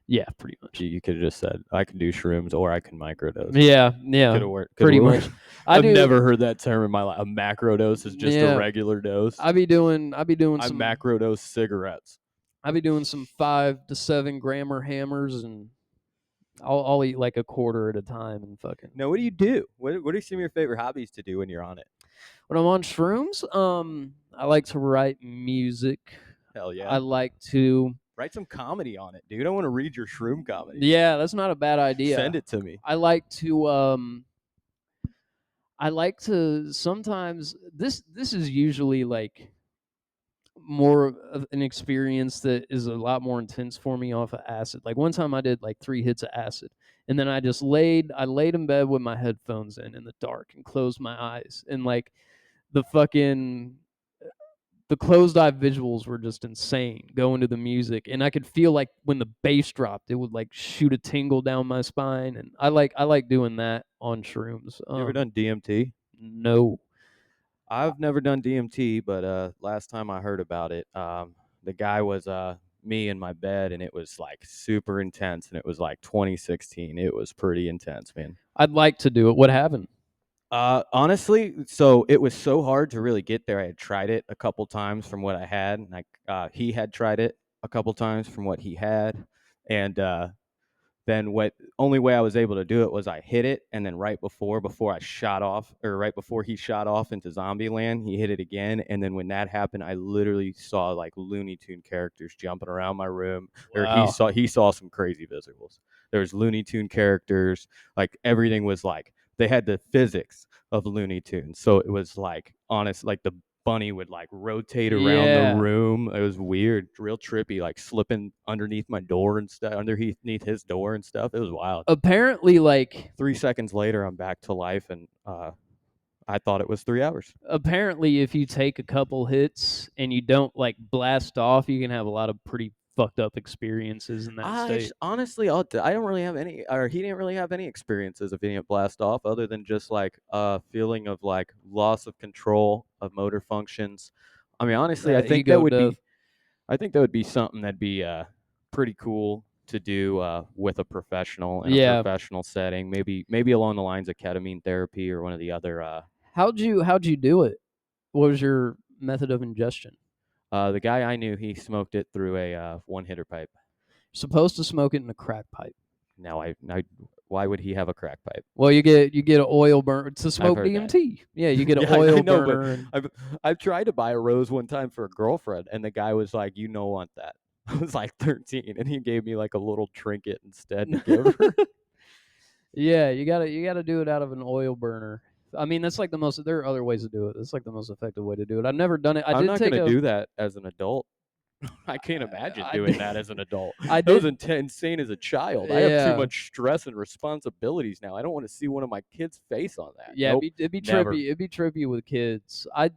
yeah, pretty much. You could have just said I can do shrooms or I can microdose. Yeah, Could have worked. pretty much. I've never heard that term in my life. A macrodose is just a regular dose. I be doing I some macrodose cigarettes. I be doing some 5 to 7 grammer hammers, and I'll eat like a quarter at a time and fucking. Now, what do you do? What are some of your favorite hobbies to do when you're on it? When I'm on shrooms, I like to write music. Hell yeah! I like to write some comedy on it, dude. I want to read your shroom comedy. Yeah, that's not a bad idea. Send it to me. I like to sometimes this is usually like more of an experience that is a lot more intense for me off of acid. Like one time I did like 3 hits of acid, and then I laid in bed with my headphones in the dark and closed my eyes, and like the closed eye visuals were just insane going to the music, and I could feel like when the bass dropped it would like shoot a tingle down my spine, and I like doing that on shrooms. You ever done DMT? No. I've never done DMT, but last time I heard about it, the guy was me in my bed, and it was like super intense, and it was like 2016. It was pretty intense, man. I'd like to do it. What happened? Honestly, so it was so hard to really get there. I had tried it a couple times from what I had, and he had tried it a couple times from what he had, and then what only way I was able to do it was I hit it, and then before I shot off, or right before he shot off into zombie land, he hit it again. And then when that happened, I literally saw like Looney Tune characters jumping around my room. Or Wow. he saw some crazy visuals. There was Looney Tune characters, like everything was like they had the physics of Looney Tunes. So it was like honest, like the bunny would like rotate around the Yeah. room. It was weird, real trippy, like slipping underneath my door and stuff, underneath his door and stuff. It was wild. Apparently, like 3 seconds later, I'm back to life, and I thought it was 3 hours. apparently, if you take a couple hits and you don't like blast off, you can have a lot of pretty fucked up experiences in that state. Honestly, I don't really have any, or he didn't really have any experiences of being a blast off, other than just like a feeling of like loss of control of motor functions. I mean, honestly, That ego death. I think that would be something that'd be pretty cool to do with a professional in a Yeah. professional setting. Maybe along the lines of ketamine therapy or one of the other. How'd you do it? What was your method of ingestion? The guy I knew, he smoked it through a one hitter pipe. You're supposed to smoke it in a crack pipe. Now why would he have a crack pipe? Well, you get an oil burner to smoke heard that. DMT. Yeah, you get an Yeah, I oil know, burner. And I've tried to buy a rose one time for a girlfriend, and the guy was like, "You don't want that." I was like 13, and he gave me like a little trinket instead to give her. yeah, you gotta do it out of an oil burner. I mean, that's like the most. There are other ways to do it. That's like the most effective way to do it. I've never done it. I I'm did not take gonna a. do that as an adult. I can't imagine I doing did- that as an adult. I That was did. insane as a child. I have too Yeah. much stress and responsibilities now. I don't want to see one of my kids' face on that. Yeah, Nope, it'd be never. trippy. It'd be trippy with kids. I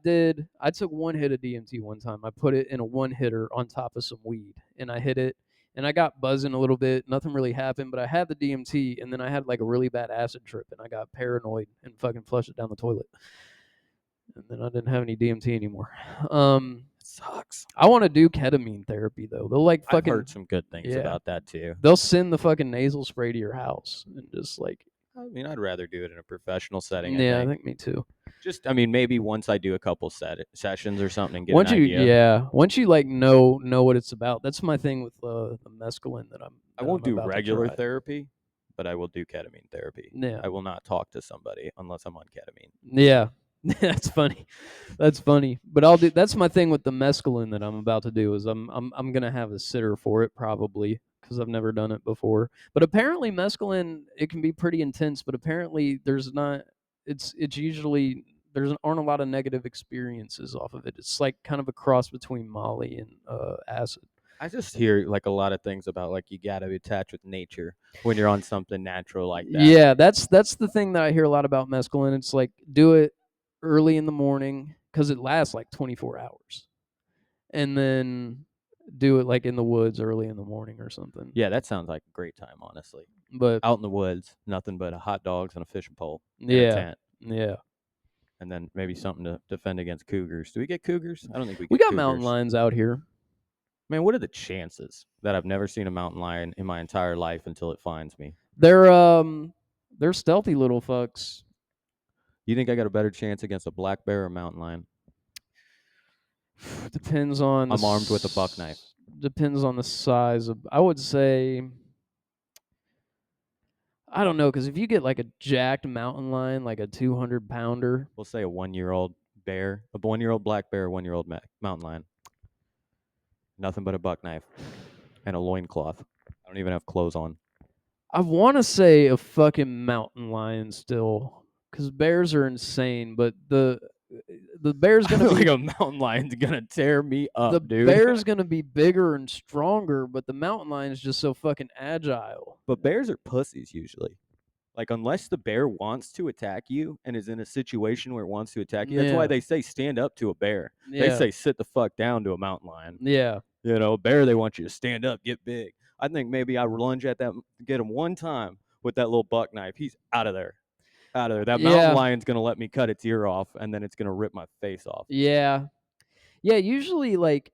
took one hit of DMT one time. I put it in a one hitter on top of some weed, and I hit it, and I got buzzing a little bit. Nothing really happened, but I had the DMT, and then I had like a really bad acid trip, and I got paranoid and fucking flushed it down the toilet. And then I didn't have any DMT anymore. It sucks. I want to do ketamine therapy though. They'll like I've fucking heard some good things yeah. about that too. They'll send the fucking nasal spray to your house and just like I mean, I'd rather do it in a professional setting. yeah, I I think. think me too. Just, I mean, maybe once I do a couple sessions or something and get an idea. Once you like know what it's about. That's my thing with the mescaline that I won't do about to regular try. therapy, but I will do ketamine therapy. Yeah. I will not talk to somebody unless I'm on ketamine. Yeah. That's funny. That's funny. But I'll do that's my thing with the mescaline that I'm about to do is I'm going to have a sitter for it probably because I've never done it before. But apparently mescaline it can be pretty intense, but apparently there's not it's usually aren't a lot of negative experiences off of it. It's like kind of a cross between Molly and acid. I just hear like a lot of things about like you got to attach with nature when you're on something natural like that. Yeah, that's the thing that I hear a lot about mescaline. It's like do it early in the morning because it lasts like 24 hours, and then do it like in the woods early in the morning or something. Yeah, that sounds like a great time, honestly. But Out in the woods, nothing but a hot dogs and a fishing pole and a yeah, tent. yeah, And then maybe something to defend against cougars. Do we get cougars? I don't think we get we got cougars. mountain lions out here. Man, what are the chances that I've never seen a mountain lion in my entire life until it finds me? They're stealthy little fucks. You think I got a better chance against a black bear or mountain lion? Depends on. I'm armed with a buck knife. Depends on the size of. I would say. I don't know, because if you get like a jacked mountain lion, like a 200-pounder, We'll say a 1-year-old bear, a 1-year-old black bear, a 1-year-old mountain lion. Nothing but a buck knife and a loincloth. I don't even have clothes on. I want to say a fucking mountain lion still, because bears are insane. But the bear's I gonna feel be like a mountain lion's gonna tear me up, the dude. bear's gonna be bigger and stronger, but the mountain lion is just so fucking agile. But bears are pussies usually. Like unless the bear wants to attack you and is in a situation where it wants to attack you, that's why Yeah. they say stand up to a bear. They Yeah, say sit the fuck down to a mountain lion. yeah, You know, bear, they want you to stand up, get big. I think maybe I lunge at that, get him one time with that little buck knife. He's out of there. Out of there. That mountain yeah, lion's going to let me cut its ear off, and then it's going to rip my face off. yeah, yeah. Usually, like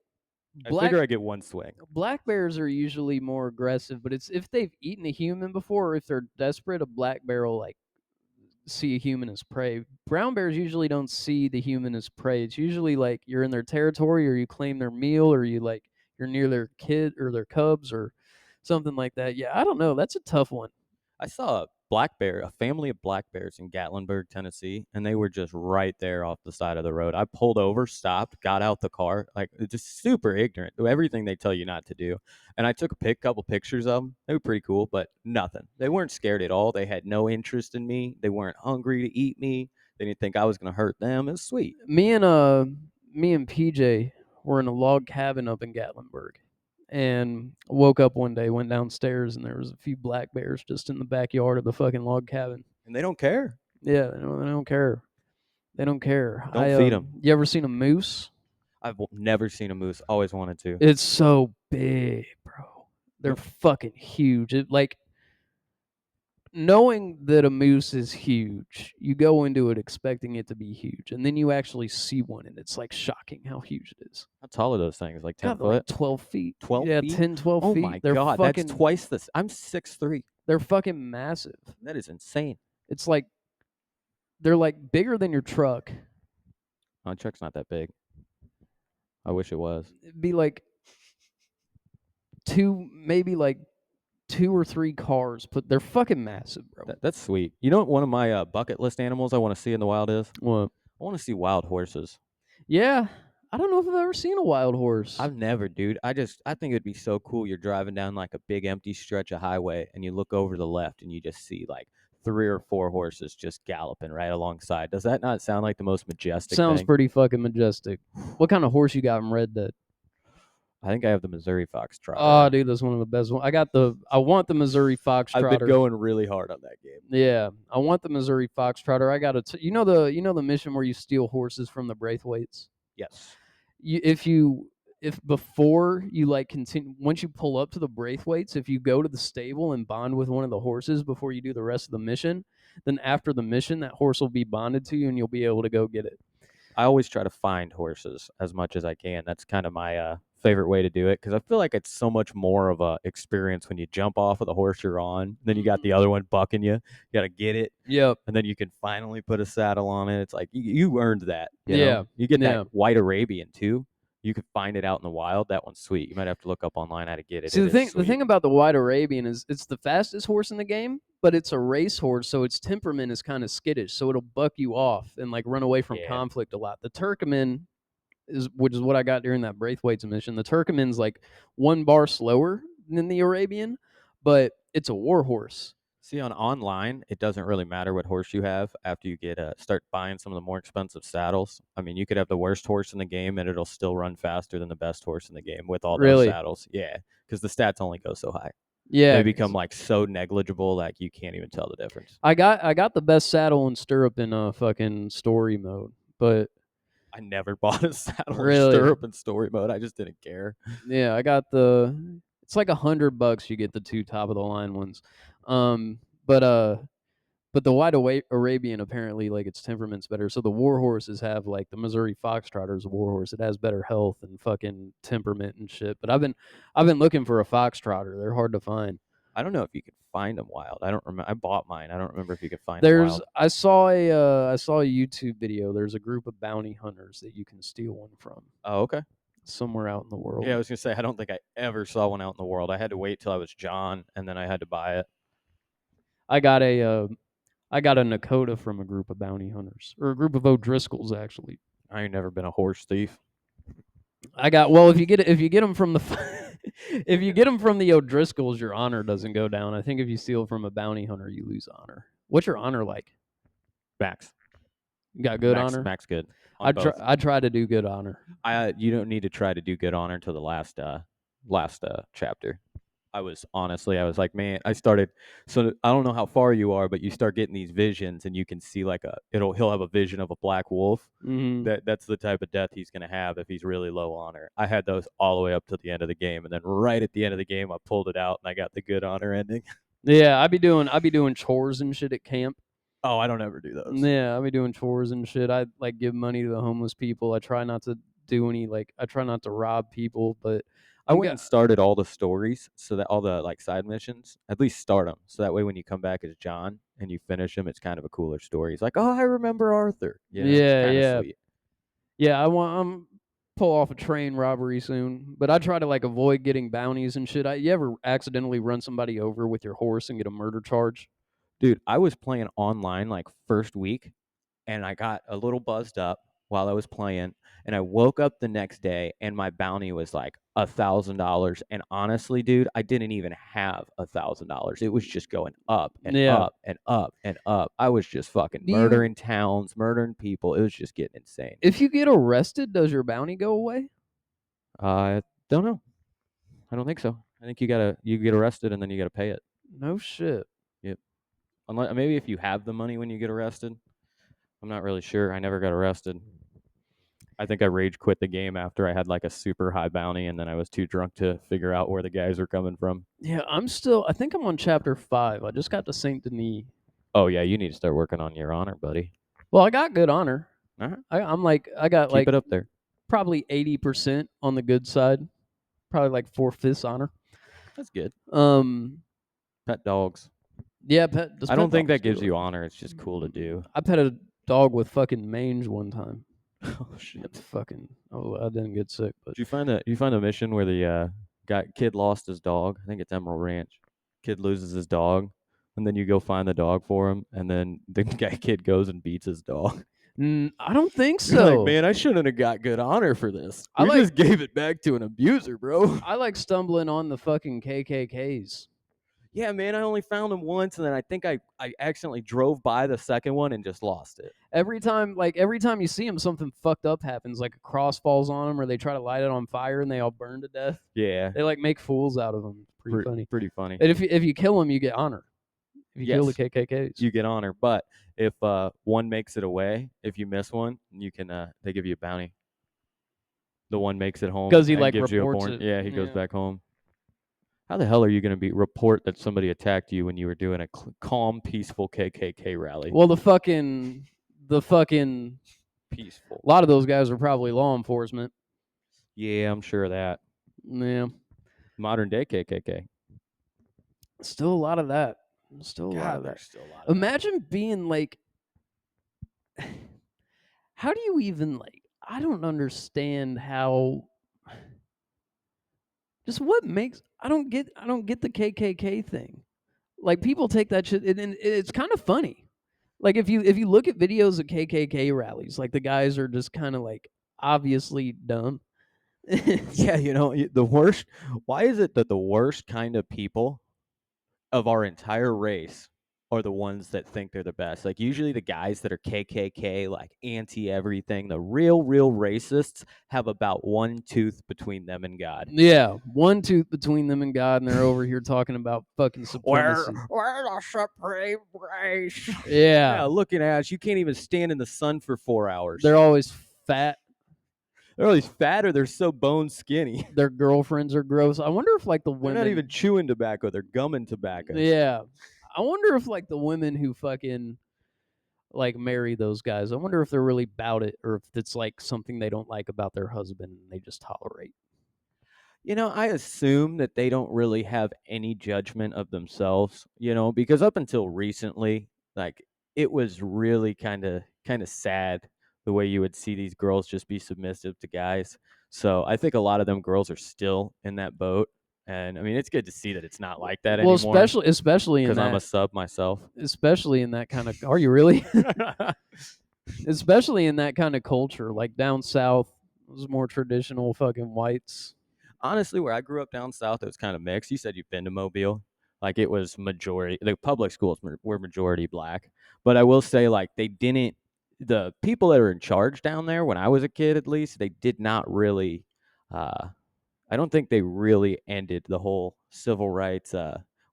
I Black figure I get one swing. black bears are usually more aggressive, but it's if they've eaten a human before, or if they're desperate, a black bear will like see a human as prey. Brown bears usually don't see the human as prey. It's usually like you're in their territory, or you claim their meal, or you're near their kid or their cubs or something like that. Yeah, I don't know. That's a tough one. I saw a family of black bears in Gatlinburg, Tennessee, and they were just right there off the side of the road. I pulled over, stopped, got out the car, like just super ignorant, everything they tell you not to do. And I took a couple pictures of them. They were pretty cool, but nothing. They weren't scared at all. They had no interest in me. They weren't hungry to eat me. They didn't think I was going to hurt them. It was sweet. Me and PJ were in a log cabin up in Gatlinburg, and woke up one day, went downstairs, and there was a few black bears just in the backyard of the fucking log cabin. And they don't care. Yeah, they don't care. They don't care. Don't feed them. You ever seen a moose? I've never seen a moose. Always wanted to. It's so big, bro. They're Yep. fucking huge. Like knowing that a moose is huge, you go into it expecting it to be huge, and then you actually see one, and it's like shocking how huge it is. How tall are those things? Like 10 God, they're like foot? 12 feet. 12 Yeah, feet? 10, 12 Oh feet. my They're God, fucking, that's twice this. I'm 6'3". They're fucking massive. That is insane. It's like they're like bigger than your truck. My truck's not that big. I wish it was. It'd be like maybe like 2 or 3 cars. But they're fucking massive, bro. That's sweet. You know what one of my bucket list animals I want to see in the wild is? What? I want to see wild horses. Yeah, I don't know if I've ever seen a wild horse. I've never, dude. I think it'd be so cool. You're driving down like a big empty stretch of highway, and you look over to the left, and you just see like 3 or 4 horses just galloping right alongside. Does that not sound like the most majestic Sounds thing? pretty fucking majestic. What kind of horse you got in Red Dead? I think I have the Missouri Foxtrot. Oh, dude, that's one of the best ones. I want the Missouri Foxtrotter. I've been going really hard on that game. Yeah, I want the Missouri Foxtrotter. I got you know the mission where you steal horses from the Braithwaites? Yes. If before you like continue, once you pull up to the Braithwaites, if you go to the stable and bond with one of the horses before you do the rest of the mission, then after the mission that horse will be bonded to you and you'll be able to go get it. I always try to find horses as much as I can. That's kind of my favorite way to do it, because I feel like it's so much more of a experience when you jump off of the horse you're on. Then you got the other one bucking you. You got to get it. Yep. And then you can finally put a saddle on it. It's like you earned that. You Yeah. know? You get Yeah. that white Arabian too. You could find it out in the wild. That one's sweet. You might have to look up online how to get it. See, It the is thing sweet. about the white Arabian is it's the fastest horse in the game, but it's a race horse, so its temperament is kind of skittish, so it'll buck you off and like run away from Yeah. conflict a lot. The Turkoman which is what I got during that Braithwaite's mission. The Turkoman's like 1 bar slower than the Arabian, but it's a war horse. See, on online, it doesn't really matter what horse you have after you get start buying some of the more expensive saddles. I mean, you could have the worst horse in the game, and it'll still run faster than the best horse in the game with all those Really? saddles. Yeah, because the stats only go so high. Yeah, They become like so negligible that you can't even tell the difference. I got the best saddle and stirrup in fucking story mode, but I never bought a saddle Really? and stirrup in story mode. I just didn't care. yeah, I got it's like $100 you get the 2 top of the line ones. But the white Arabian apparently like its temperament's better. So the war horses have like the Missouri Foxtrotter's a war horse. It has better health and fucking temperament and shit. But I've been looking for a Foxtrotter. They're hard to find. I don't know if you could find them wild. I don't remember. I bought mine. I don't remember if you could find them wild. I saw a YouTube video. There's a group of bounty hunters that you can steal one from Oh, okay. somewhere out in the world. Yeah, I was gonna say I don't think I ever saw one out in the world. I had to wait till I was John, and then I had to buy it. I got a Nakota from a group of bounty hunters, or a group of O'Driscolls actually. I ain't never been a horse thief. If you get them from the if you get them from the O'Driscolls, your honor doesn't go down. I think if you steal from a bounty hunter, you lose honor. What's your honor like? Max. You got good Max, honor? Max good. I try to do good honor. You don't need to try to do good honor until the last chapter. I was like, man, so I don't know how far you are, but you start getting these visions, and you can see like he'll have a vision of a black wolf. Mm-hmm. That's the type of death he's gonna have if he's really low honor. I had those all the way up to the end of the game, and then right at the end of the game, I pulled it out and I got the good honor ending. Yeah, I be doing chores and shit at camp. Oh, I don't ever do those. Yeah, I be doing chores and shit. I like give money to the homeless people. I try not to do any I try not to rob people, but I went and started all the stories so that all the side missions, at least start them. So that way when you come back as John and you finish them, it's kind of a cooler story. He's like, oh, I remember Arthur. It's Yeah, kind of yeah. sweet. Yeah, I'm pull off a train robbery soon, but I try to avoid getting bounties and shit. You ever accidentally run somebody over with your horse and get a murder charge? Dude, I was playing online first week, and I got a little buzzed up while I was playing, and I woke up the next day and my bounty was $1,000. And honestly, dude, I didn't even have $1,000. It was just going up and Yeah. up and up and up. I was just fucking Do you, murdering towns, murdering people. It was just getting insane. if you get arrested, does your bounty go away? I don't know. I don't think so. I think you get arrested and then you gotta pay it. No shit. Yep. Unless maybe if you have the money when you get arrested. I'm not really sure. I never got arrested. I think I rage quit the game after I had a super high bounty, and then I was too drunk to figure out where the guys are coming from. Yeah, I think I'm on chapter 5. I just got to Saint Denis. Oh yeah, you need to start working on your honor, buddy. Well, I got good honor. Uh-huh. I got Keep it up there. probably 80% on the good side. Probably 4/5 honor. That's good. Pet dogs. Yeah, I don't think that gives you honor. It's just cool to do. I pet a dog with fucking mange one time. Oh shit! I didn't get sick, but Did you find a mission where the kid lost his dog? I think it's Emerald Ranch. Kid loses his dog, and then you go find the dog for him, and then the kid goes and beats his dog. I don't think You're so. man, I shouldn't have got good honor for this. We just gave it back to an abuser, bro. I like stumbling on the fucking KKKs. Yeah, man, I only found them once, and then I think I accidentally drove by the second one and just lost it. Every time you see them, something fucked up happens. A cross falls on them, or they try to light it on fire, and they all burn to death. Yeah, they make fools out of them. Pretty funny. Pretty funny. And if you kill them, you get honor. If you kill the KKKs, you get honor. But if one makes it away, if you miss one, you can they give you a bounty. The one makes it home because he gives reports you a it. Yeah, he goes back home. How the hell are you going to report that somebody attacked you when you were doing a calm, peaceful KKK rally? Well, the fucking peaceful. A lot of those guys are probably law enforcement. Yeah, I'm sure of that. Yeah. Modern day KKK. Still a lot of that. Still a lot of that. Imagine being how do you even I don't understand how. Just what makes I don't get the KKK thing. People take that shit and it's kind of funny. If you look at videos of KKK rallies, the guys are just kind of obviously dumb. Yeah, the worst. Why is it that the worst kind of people of our entire race are the ones that think they're the best? Usually the guys that are KKK, anti everything, the real racists have about one tooth between them and God. Yeah, one tooth between them and God, and they're over here talking about fucking supremacy. We're the supreme race. Yeah, looking at us, you can't even stand in the sun for 4 hours. They're always fat. They're always fat, or they're so bone skinny. Their girlfriends are gross. I wonder if the women. They're not even chewing tobacco; they're gumming tobacco. Yeah, I wonder if the women who fucking marry those guys. I wonder if they're really about it, or if it's something they don't like about their husband and they just tolerate. I assume that they don't really have any judgment of themselves. Because up until recently, it was really kind of sad the way you would see these girls just be submissive to guys. So I think a lot of them girls are still in that boat. And I mean, it's good to see that it's not like that anymore. Especially because I'm a sub myself. Especially in that kind of. Are you really? Especially in that kind of culture, down south, it was more traditional fucking whites. Honestly, where I grew up down south, it was kind of mixed. You said you've been to Mobile. It was majority. The public schools were majority black. But I will say, they didn't. The people that are in charge down there, when I was a kid at least, they did not really. I don't think they really ended the whole civil rights,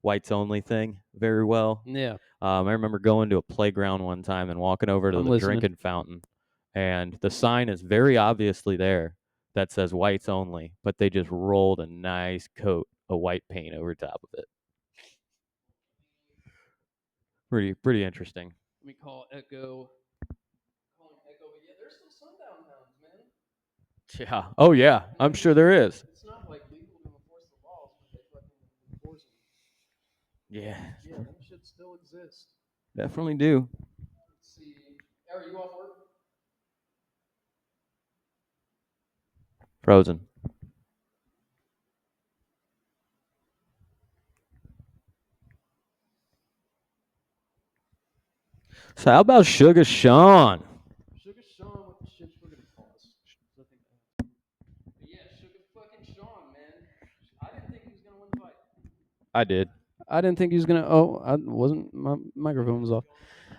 whites only thing very well. Yeah. I remember going to a playground one time and walking over to the drinking fountain, and the sign is very obviously there that says whites only, but they just rolled a nice coat of white paint over top of it. Pretty interesting. Let me call Echo. But yeah, there's some sundown towns, man. Yeah. Oh yeah. I'm sure there is. It's not like legal to enforce the laws, but they fucking enforce them. Yeah. Yeah, them should still exist. Definitely do. Let's see. Are you off work? Frozen. So how about Suga Sean? Sugar Sean with the shit. We're gonna pause. But yeah, Sugar fucking Sean, man. I didn't think he was gonna win the fight. I did. I didn't think he was gonna. Oh, I wasn't. My microphone was off.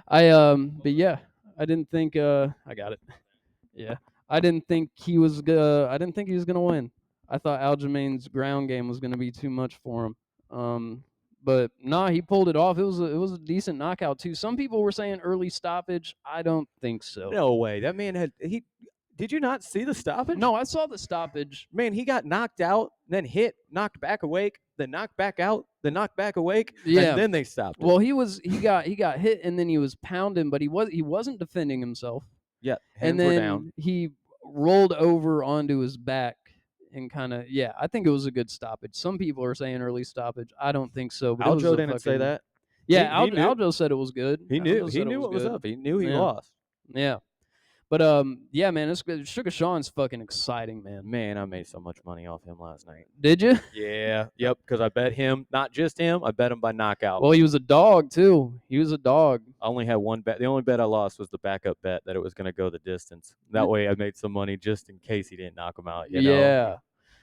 But yeah, I didn't think. I got it. Yeah, I didn't think he was. I didn't think he was gonna win. I thought Aljamain's ground game was gonna be too much for him. But nah, he pulled it off. It was a decent knockout too. Some people were saying early stoppage. I don't think so. No way. That man had he. Did you not see the stoppage? No, I saw the stoppage. Man, he got knocked out, then hit, knocked back awake, then knocked back out, then knocked back awake, Yeah. and then they stopped it. Well, he got hit and then he was pounding, but he wasn't defending himself. Yeah, And hands were then down. he rolled over onto his back and kind of I think it was a good stoppage. Some people are saying early stoppage. I don't think so. But it was Aljo a didn't say fucking- that. Yeah, He knew. Aljo said it was good. He knew. Aljo He said it knew what was good. up. He knew he Yeah. lost. Yeah. But yeah, man, it's good. Sugar Sean's fucking exciting, man. Man, I made so much money off him last night. Did you? Yeah. Yep. Because I bet him, not just him, I bet him by knockout. Well, he was a dog too. He was a dog. I only had one bet. The only bet I lost was the backup bet that it was going to go the distance. That way I made some money just in case he didn't knock him out. You know? Yeah.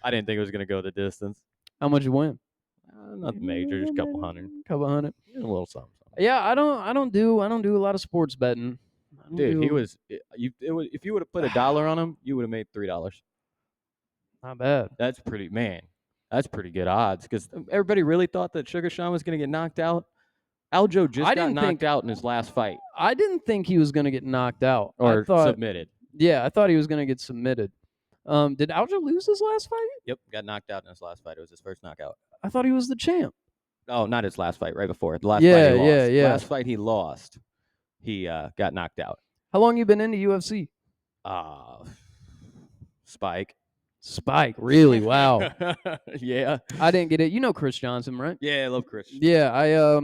I didn't think it was going to go the distance. How much you win? Nothing major, just a couple hundred. Couple hundred. A little something. Yeah, I don't do a lot of sports betting. Dude, he was. If you would have put $1 on him, you would have made $3. Not bad. That's pretty good odds because everybody really thought that Sugar Sean was going to get knocked out. Aljo just got knocked out in his last fight. I didn't think he was going to get knocked out. Or I thought, submitted. Yeah, I thought he was going to get submitted. Did Aljo lose his last fight? Yep, got knocked out in his last fight. It was his first knockout. I thought he was the champ. Oh, not his last fight, right before. The last fight he lost. Yeah. Last fight he lost, he got knocked out. How long you been into UFC? Spike. Spike, really? Wow. Yeah. I didn't get it. You know Chris Johnson, right? Yeah, I love Chris. Yeah, I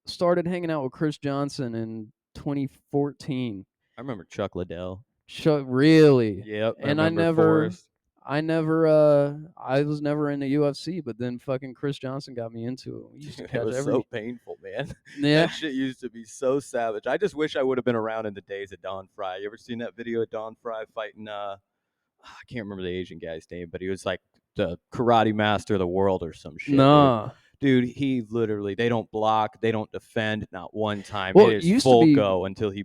started hanging out with Chris Johnson in 2014. I remember Chuck Liddell. Really? Yep. And I was never into UFC, but then fucking Chris Johnson got me into it. We used to It catch was so painful, man. Yeah. That shit used to be so savage. I just wish I would have been around in the days of Don Fry. You ever seen that video of Don Fry fighting I can't remember the Asian guy's name, but he was like the karate master of the world or some shit. Nah. Dude, he literally, they don't block, they don't defend, not one time. Well, it it is used to full be- go until he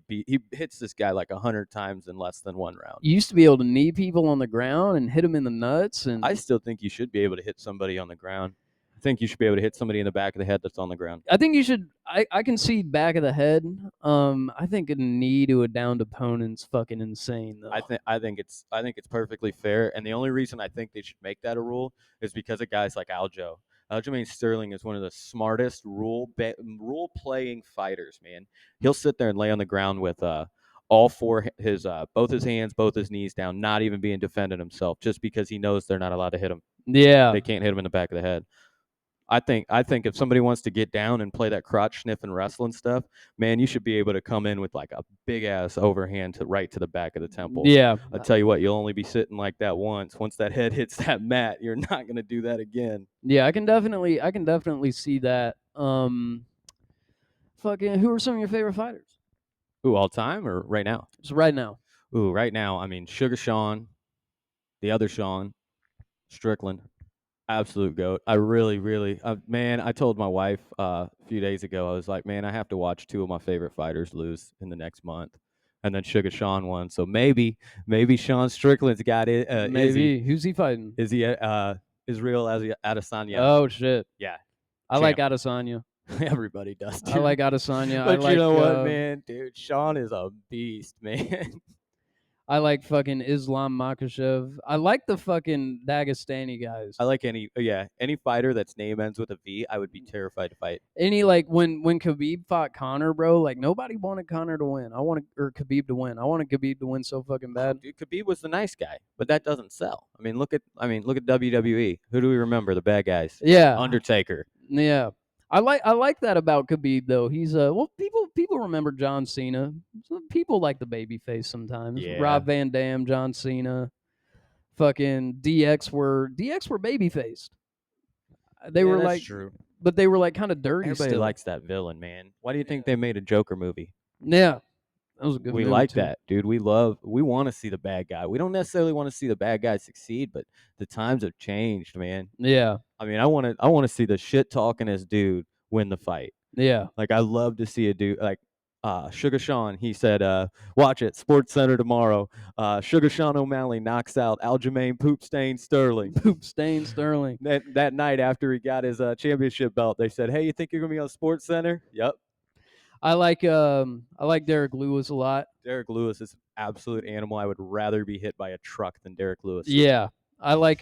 hits this guy like 100 times in less than one round. You used to be able to knee people on the ground and hit them in the nuts, and I still think you should be able to hit somebody on the ground. I think you should be able to hit somebody in the back of the head that's on the ground. I think you should. I can see back of the head. I think a knee to a downed opponent's fucking insane though. I think it's perfectly fair, and the only reason I think they should make that a rule is because of guys like Aljo. Aljamain Sterling is one of the smartest rule playing fighters, man. He'll sit there and lay on the ground with all four his both his hands, both his knees down, not even being defended himself, just because he knows they're not allowed to hit him. Yeah. They can't hit him in the back of the head. I think if somebody wants to get down and play that crotch sniffing wrestling stuff, man, you should be able to come in with like a big ass overhand right to the back of the temple. Yeah. I tell you what, you'll only be sitting like that once. Once that head hits that mat, you're not gonna do that again. Yeah, I can definitely see that. Fucking, who are some of your favorite fighters? Ooh, all time or right now? Just right now. Ooh, right now, I mean, Sugar Sean, the other Sean, Strickland, absolute goat. I really, man, I told my wife a few days ago, I was like, man, I have to watch two of my favorite fighters lose in the next month. And then Sugar Sean won. So maybe Sean Strickland's got it. Maybe. Who's he fighting? Is he Israel Adesanya? Oh, shit. Yeah. I like Adesanya. Everybody does, dude. I like Adesanya. But you know what, man? Dude, Sean is a beast, man. I like fucking Islam Makhachev. I like the fucking Dagestani guys. I like any fighter that's name ends with a V. I would be terrified to fight. Any like when Khabib fought Conor, bro, like nobody wanted Conor to win. Or Khabib to win. I wanted Khabib to win so fucking Oh, bad. dude, Khabib was the nice guy, but that doesn't sell. I mean, look at WWE. Who do we remember? The bad guys. Yeah. Undertaker. Yeah. I like that about Khabib though. He's well people remember John Cena. People like the baby face sometimes. Yeah. Rob Van Dam, John Cena, fucking DX were baby faced. They were that's like true. but they were like kind of dirty Everybody still. likes that villain, man. Why do you think they made a Joker movie? Yeah. That was a good We movie like too. that, dude. We want to see the bad guy. We don't necessarily want to see the bad guy succeed, but the times have changed, man. Yeah. I mean, I want to see the shit talkingest dude win the fight. Yeah. Like, I love to see a dude like Suga Sean. He said, "Watch it, Sports Center tomorrow. Suga Sean O'Malley knocks out Aljamain Poop Stain Sterling." Poop Stain Sterling. That night after he got his championship belt, they said, "Hey, you think you're gonna be on Sports Center?" Yep. I like Derek Lewis a lot. Derek Lewis is an absolute animal. I would rather be hit by a truck than Derek Lewis. Yeah. I like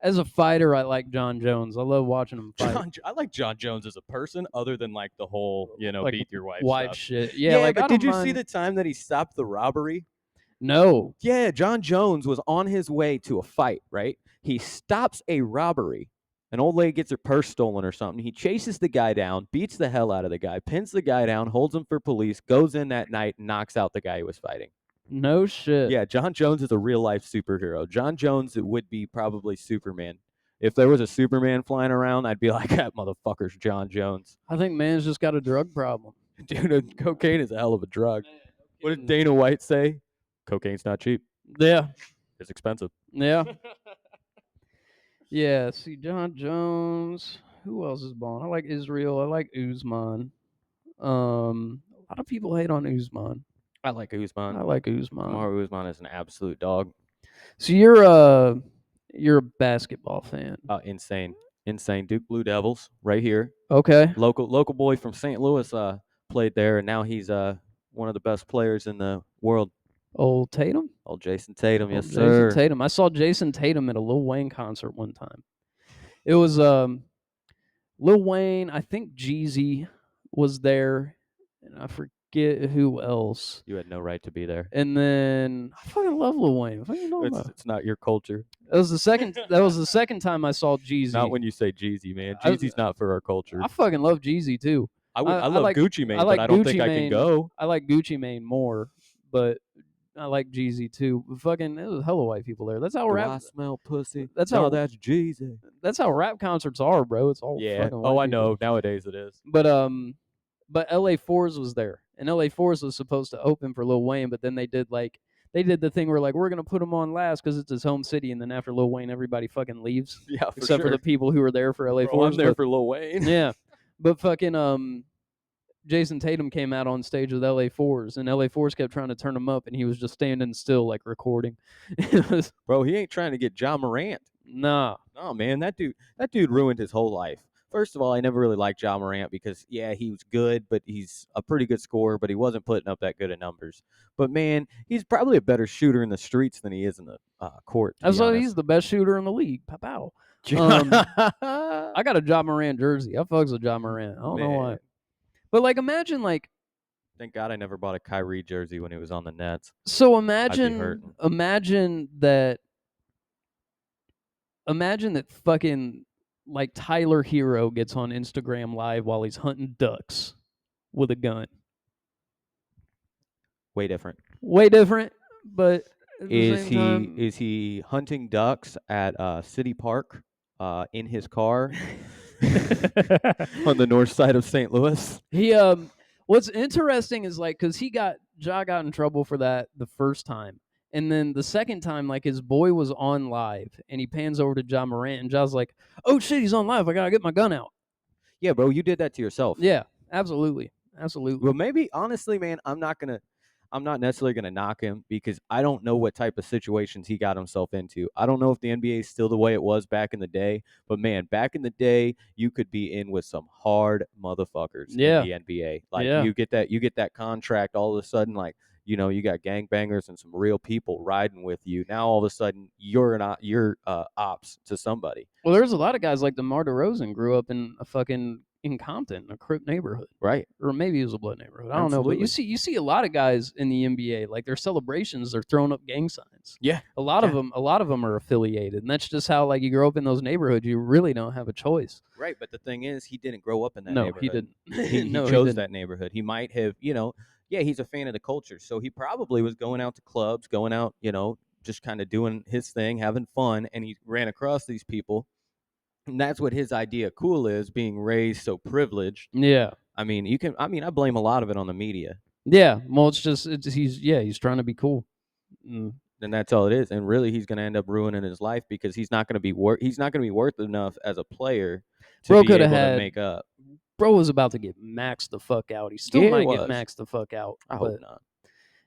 as a fighter, I like John Jones. I love watching him fight. I like John Jones as a person, other than like the whole, Like beat your wife stuff. shit. Yeah, like but I did don't you see mind. the time that he stopped the robbery? No. Yeah, John Jones was on his way to a fight, right? He stops a robbery. An old lady gets her purse stolen or something. He chases the guy down, beats the hell out of the guy, pins the guy down, holds him for police, goes in that night, and knocks out the guy he was fighting. No shit. Yeah, John Jones is a real life superhero. John Jones would be probably Superman. If there was a Superman flying around, I'd be like, that motherfucker's John Jones. I think man's just got a drug problem. Dude, cocaine is a hell of a drug. What did Dana White say? Cocaine's not cheap. Yeah. It's expensive. Yeah. Yeah. See, John Jones. Who else is born? I like Israel. I like Usman. A lot of people hate on Usman. I like Usman. I like Usman. Kamaru Usman is an absolute dog. So you're a basketball fan. Insane. Duke Blue Devils, right here. Okay. Local boy from St. Louis played there, and now he's one of the best players in the world. Old Tatum? Old Jason Tatum, yes, Jason sir. Tatum. I saw Jason Tatum at a Lil Wayne concert one time. It was Lil Wayne, I think Jeezy was there, and I forget who else. You had no right to be there. And then I fucking love Lil Wayne. What are you talking about? It's not your culture. That was the second time I saw Jeezy. Not when you say Jeezy, man. Jeezy's not for our culture. I fucking love Jeezy too. I love like Gucci Mane, like but I don't Gucci think I can Mane. go. I like Gucci Mane more, but I like Jeezy too. But fucking, it was hella white people there. That's how Do rap. I smell pussy? That's No, how that's Jeezy. That's how rap concerts are, bro. It's all Yeah. fucking white Oh, I people. know. Nowadays it is. But LA Fours was there, and LA Fours was supposed to open for Lil Wayne, but then they did the thing where like we're gonna put him on last because it's his home city, and then after Lil Wayne, everybody fucking leaves, Yeah, except for the people who were there for LA Bro, Fours. I'm there for Lil Wayne. Yeah, but fucking Jason Tatum came out on stage with LA Fours, and LA Fours kept trying to turn him up, and he was just standing still, like recording. Bro, he ain't trying to get Ja Morant. Nah. Oh man, that dude ruined his whole life. First of all, I never really liked Ja Morant because yeah, he was good, but he's a pretty good scorer, but he wasn't putting up that good of numbers. But man, he's probably a better shooter in the streets than he is in the court. So he's the best shooter in the league. Pow. I got a Ja Morant jersey. I fucks with Ja Morant. I don't know why. But like, imagine like. Thank God I never bought a Kyrie jersey when he was on the Nets. So imagine that fucking like Tyler Hero gets on Instagram Live while he's hunting ducks with a gun. Way different. But is he hunting ducks at City Park in his car on the north side of St. Louis? He what's interesting is like because Ja got in trouble for that the first time. And then the second time, like his boy was on live, and he pans over to Ja Morant, and Ja's like, "Oh shit, he's on live! I gotta get my gun out." Yeah, bro, you did that to yourself. Yeah, absolutely. Well, maybe honestly, man, I'm not necessarily gonna knock him because I don't know what type of situations he got himself into. I don't know if the NBA is still the way it was back in the day, but man, back in the day, you could be in with some hard motherfuckers in the NBA. Like you get that contract all of a sudden, like you got gangbangers and some real people riding with you. Now all of a sudden you're ops to somebody. Well, there's a lot of guys like DeMar DeRozan grew up in a fucking in Compton, a Crip neighborhood, Right. or maybe it was a Blood neighborhood. I don't know, but Absolutely. you see a lot of guys in the NBA, like their celebrations, they're throwing up gang signs. Yeah. A lot of them are affiliated, and that's just how like you grow up in those neighborhoods. You really don't have a choice. Right, but the thing is, he didn't grow up in that No, neighborhood. he didn't. He No, he chose didn't. that neighborhood. He might have, yeah, he's a fan of the culture, so he probably was going out to clubs, going out, just kind of doing his thing, having fun, and he ran across these people. And that's what his idea of cool is, being raised so privileged. Yeah. I mean, I blame a lot of it on the media. Yeah. Well, he's trying to be cool. And that's all it is. And really, he's going to end up ruining his life because he's not going to be worth enough as a player to Bro be coulda able to had- make up. Bro was about to get maxed the fuck out. He still Yeah, he might get was. maxed the fuck out. I but hope not.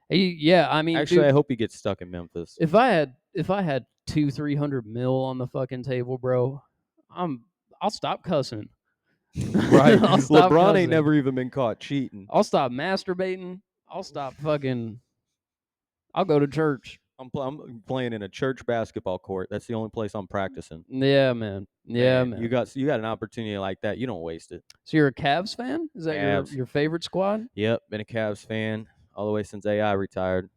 I mean, Actually, dude, I hope he gets stuck in Memphis. if I had 200-300 mil on the fucking table, bro, I'll stop cussing. Right. I'll stop LeBron cussing. ain't never even been caught cheating. I'll stop masturbating. I'll stop fucking. I'll go to church. I'm playing in a church basketball court. That's the only place I'm practicing. Yeah, man. Yeah, man. You got an opportunity like that. You don't waste it. So you're a Cavs fan? Is that Cavs. your favorite squad? Yep, been a Cavs fan all the way since AI retired.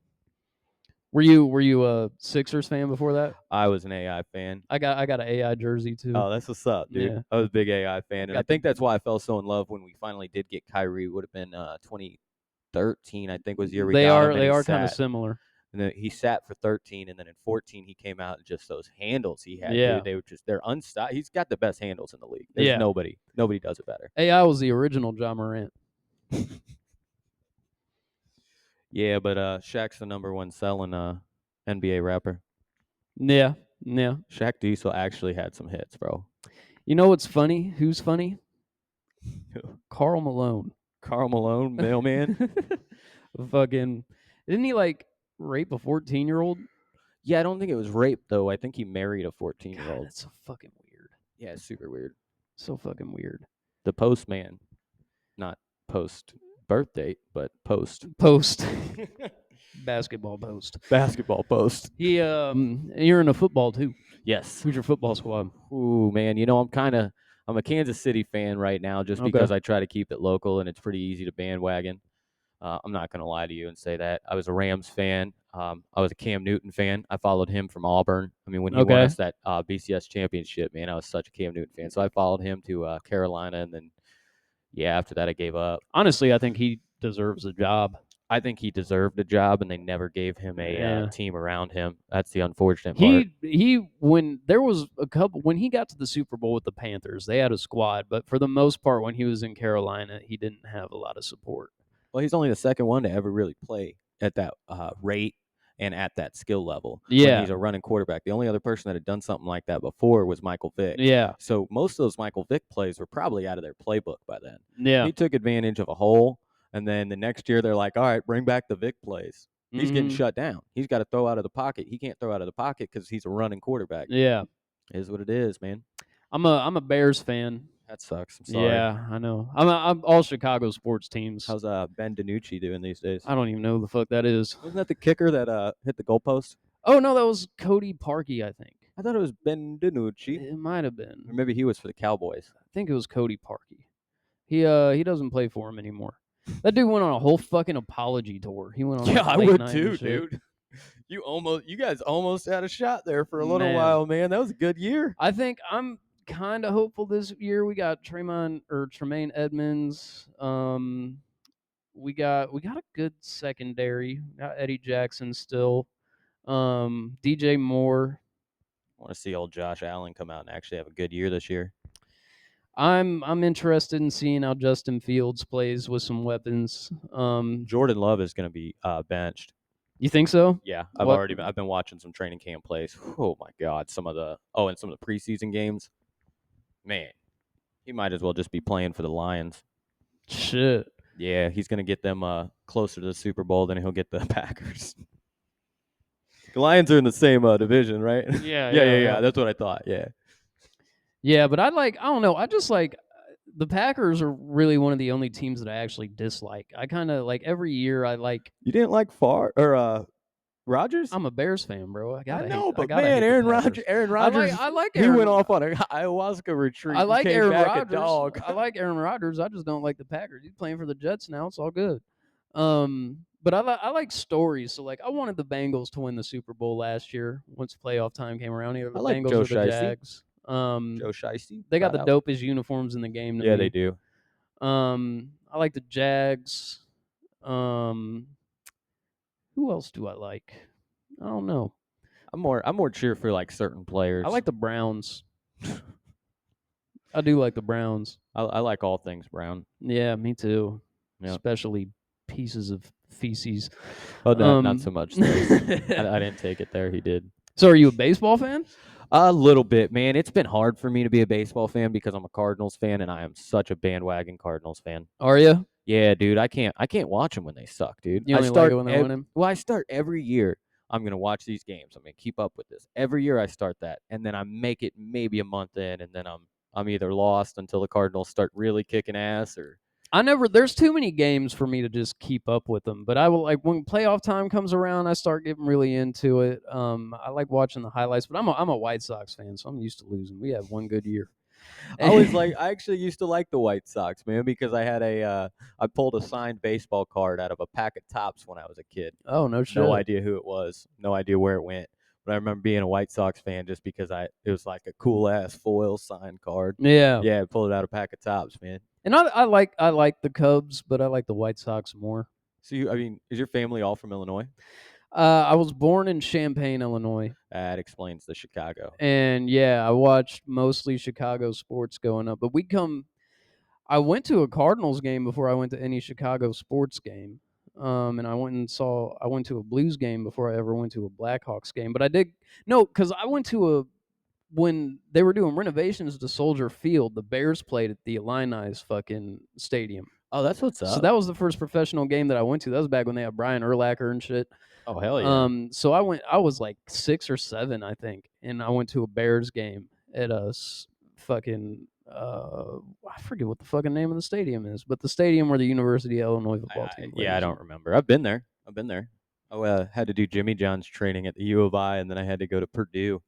Were you a Sixers fan before that? I was an AI fan. I got an AI jersey too. Oh, that's what's up, dude. Yeah. I was a big AI fan, and I Got think that's why I fell so in love when we finally did get Kyrie. Would have been 2013, I think, was the year we got him. And They he are kind of sat. similar. And then he sat for 13, and then in 14 he came out and just those handles he had. Yeah. Dude, they're unstoppable. He's got the best handles in the league. There's Yeah. nobody does it better. AI was the original John Morant. Yeah, but Shaq's the number one selling NBA rapper. Yeah. Shaq Diesel actually had some hits, bro. You know what's funny? Who's funny? Karl Malone. Karl Malone, mailman. Fucking, didn't he like rape a 14-year-old? Yeah, I don't think it was rape though. I think he married a God, 14-year-old. that's so fucking weird. Yeah, it's super weird. So fucking weird. The postman, not post birth date, but post Basketball post. basketball post. You're in a football too. Yes. Who's your football squad? Ooh, man, I'm a Kansas City fan right now just Okay. because I try to keep it local and it's pretty easy to bandwagon. I'm not going to lie to you and say that. I was a Rams fan. I was a Cam Newton fan. I followed him from Auburn. I mean, when he won us that BCS championship, man, I was such a Cam Newton fan. So I followed him to Carolina, and then, yeah, after that I gave up. Honestly, I think he deserves a job. I think he deserved a job, and they never gave him a Yeah. team around him. That's the unfortunate part. When there was when he got to the Super Bowl with the Panthers, they had a squad, but for the most part, when he was in Carolina, he didn't have a lot of support. Well, he's only the second one to ever really play at that rate and at that skill level. Yeah. When he's a running quarterback. The only other person that had done something like that before was Michael Vick. Yeah. So most of those Michael Vick plays were probably out of their playbook by then. Yeah. He took advantage of a hole, and then the next year they're like, all right, bring back the Vick plays. He's getting shut down. He's got to throw out of the pocket. He can't throw out of the pocket because he's a running quarterback. Yeah. It is what it is, man. I'm a Bears fan. That sucks. I'm sorry. Yeah, I know. I'm all Chicago sports teams. How's Ben DiNucci doing these days? I don't even know who the fuck that is. Wasn't that the kicker that hit the goalpost? Oh no, that was Cody Parkey, I think. I thought it was Ben DiNucci. It might have been. Or maybe he was for the Cowboys. I think it was Cody Parkey. He doesn't play for him anymore. That dude went on a whole fucking apology tour. He went on. Yeah, like, I late would night too, and shit. dude. You guys almost had a shot there for a little Man. while, man. That was a good year. I think I'm kind of hopeful this year. We got Tremaine Edmonds. We got a good secondary. We got Eddie Jackson still. DJ Moore. I want to see old Josh Allen come out and actually have a good year this year. I'm interested in seeing how Justin Fields plays with some weapons. Jordan Love is going to be benched. You think so? Yeah, What- I've been watching some training camp plays. Oh my God, some of the preseason games. Man, he might as well just be playing for the Lions. Shit. Yeah, he's going to get them closer to the Super Bowl than he'll get the Packers. The Lions are in the same division, right? Yeah, yeah. That's what I thought. Yeah. Yeah, but I don't know. I just like The Packers are really one of the only teams that I actually dislike. I kind of like every year. You didn't like Rodgers? I'm a Bears fan, bro. I gotta hate. know, I but gotta man, hate the Packers. Aaron I Rodgers, like he Aaron. went off on an ayahuasca retreat I and like came Aaron back Rodgers. a dog. I like Aaron Rodgers. I just don't like the Packers. He's playing for the Jets now. It's all good. But I like stories. So like, I wanted the Bengals to win the Super Bowl last year once playoff time came around. Either I the like Bengals Joe or the Shiesty. Jags. Joe Shiesty. They got the Shout out. dopest uniforms in the game to Yeah, me. they do. I like the Jags. Who else do I like? I don't know. I'm more cheer for like certain players. I like the Browns. I do like the Browns. I like all things brown. Yeah, me too. Yep. Especially pieces of feces. Oh, not so much. I didn't take it there. He did. So, are you a baseball fan? A little bit, man. It's been hard for me to be a baseball fan because I'm a Cardinals fan, and I am such a bandwagon Cardinals fan. Are you? Yeah, dude. I can't watch them when they suck, dude. You only like it when they're winning? Well, I start every year. I'm gonna watch these games. I'm gonna keep up with this. Every year I start that, and then I make it maybe a month in, and then I'm either lost until the Cardinals start really kicking ass, or There's too many games for me to just keep up with them. But I will, like, when playoff time comes around, I start getting really into it. I like watching the highlights, but I'm a White Sox fan, so I'm used to losing. We had one good year. I actually used to like the White Sox, man, because I pulled a signed baseball card out of a pack of Tops when I was a kid. Oh, no shit. No idea who it was, no idea where it went. But I remember being a White Sox fan just because it was like a cool ass foil signed card. Yeah. Yeah, I pulled it out of a pack of Tops, man. And I like the Cubs, but I like the White Sox more. So is your family all from Illinois? I was born in Champaign, Illinois. That explains the Chicago. And yeah, I watched mostly Chicago sports growing up. But I went to a Cardinals game before I went to any Chicago sports game. And I went to a Blues game before I ever went to a Blackhawks game. But because I went to when they were doing renovations to Soldier Field, the Bears played at the Illini's fucking stadium. Oh, that's what's up. So that was the first professional game that I went to. That was back when they had Brian Urlacher and shit. Oh, hell yeah. So I was like 6 or 7, I think, and I went to a Bears game at a fucking I forget what the fucking name of the stadium is, but the stadium where the University of Illinois football team plays. Yeah, I don't remember. I've been there. I had to do Jimmy John's training at the U of I, and then I had to go to Purdue.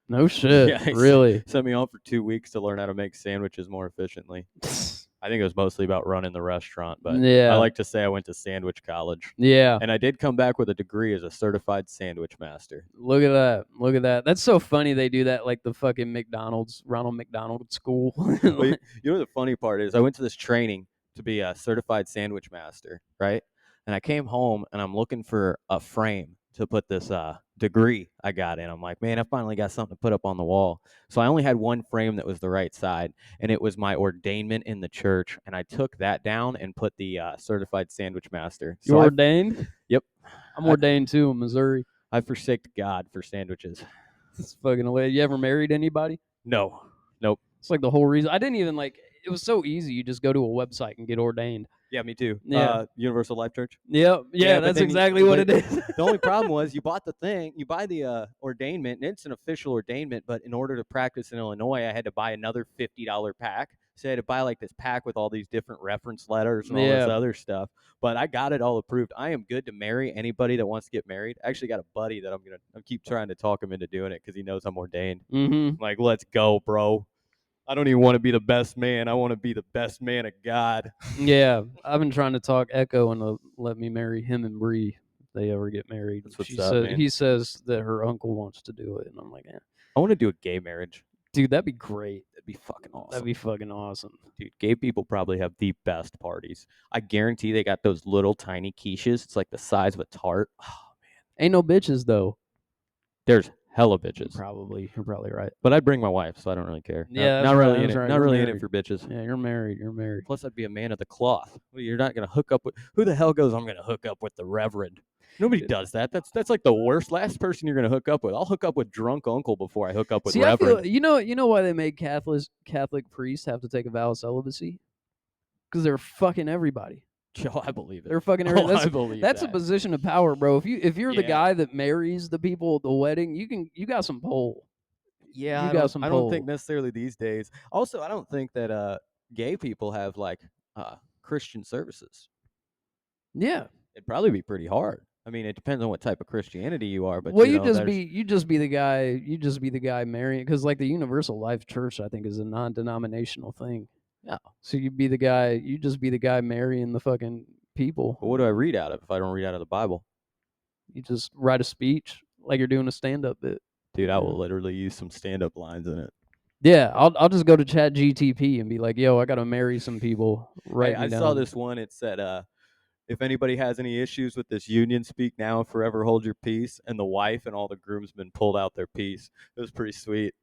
No shit. Yeah, really? Sent me on for 2 weeks to learn how to make sandwiches more efficiently. I think it was mostly about running the restaurant, but yeah. I like to say I went to sandwich college. Yeah. And I did come back with a degree as a certified sandwich master. Look at that. Look at that. That's so funny they do that like the fucking Ronald McDonald school. Well, you know the funny part is I went to this training to be a certified sandwich master, right? And I came home and I'm looking for a frame to put this degree I got in. I'm like, man, I finally got something to put up on the wall. So I only had one frame that was the right side, and it was my ordainment in the church. And I took that down and put the certified sandwich master. You ordained? Yep. I'm ordained too in Missouri. I forsake God for sandwiches. It's fucking hilarious. You ever married anybody? No. Nope. It's like the whole reason. I didn't even it was so easy. You just go to a website and get ordained. Yeah, me too. Yeah. Universal Life Church. Yep. Yeah, that's exactly what it is. The only problem was you bought the thing, you buy the ordainment, and it's an official ordainment, but in order to practice in Illinois, I had to buy another $50 pack. So I had to buy like this pack with all these different reference letters and all this other stuff. But I got it all approved. I am good to marry anybody that wants to get married. I actually got a buddy that I keep trying to talk him into doing it because he knows I'm ordained. Mm-hmm. Like, let's go, bro. I don't even want to be the best man. I want to be the best man of God. Yeah, I've been trying to talk Echo into let me marry him and Bree if they ever get married. That's what's up, man. He says that her uncle wants to do it, and I'm like, I want to do a gay marriage. Dude, that'd be great. That'd be fucking awesome. That'd be fucking awesome. Dude, gay people probably have the best parties. I guarantee they got those little tiny quiches. It's like the size of a tart. Oh, man. Ain't no bitches, though. There's hella bitches. Probably. You're probably right. But I'd bring my wife, so I don't really care. Yeah, not really in it. right. Not really in it for bitches. Yeah, you're married. You're married. Plus, I'd be a man of the cloth. Well, you're not going to hook up with... Who the hell goes, I'm going to hook up with the reverend? Nobody does that. That's like the worst. Last person you're going to hook up with. I'll hook up with drunk uncle before I hook up with reverend. I feel, you know why they made Catholic priests have to take a vow of celibacy? Because they're fucking everybody. Oh, I believe it. They're fucking everybody. I believe that's a position of power, bro. If you're the guy that marries the people at the wedding, you got some pull. Yeah, I don't think necessarily these days. Also, I don't think that gay people have like Christian services. Yeah. It'd probably be pretty hard. I mean, it depends on what type of Christianity you are, but Well, you know, there's you just be the guy marrying, because like the Universal Life Church, I think, is a non-denominational thing. yeah. So you just be the guy marrying the fucking people. But what do I read out of if I don't read out of the Bible? You just write a speech like you're doing a stand-up bit. Dude, I Yeah. will literally use some stand-up lines in it. Yeah, I'll just go to Chat GTP and be like, "Yo, I gotta marry some people. Write Hey, me I down." saw this one. It said, if anybody has any issues with this union, speak now and forever hold your peace. And the wife and all the groomsmen pulled out their peace. It was pretty sweet.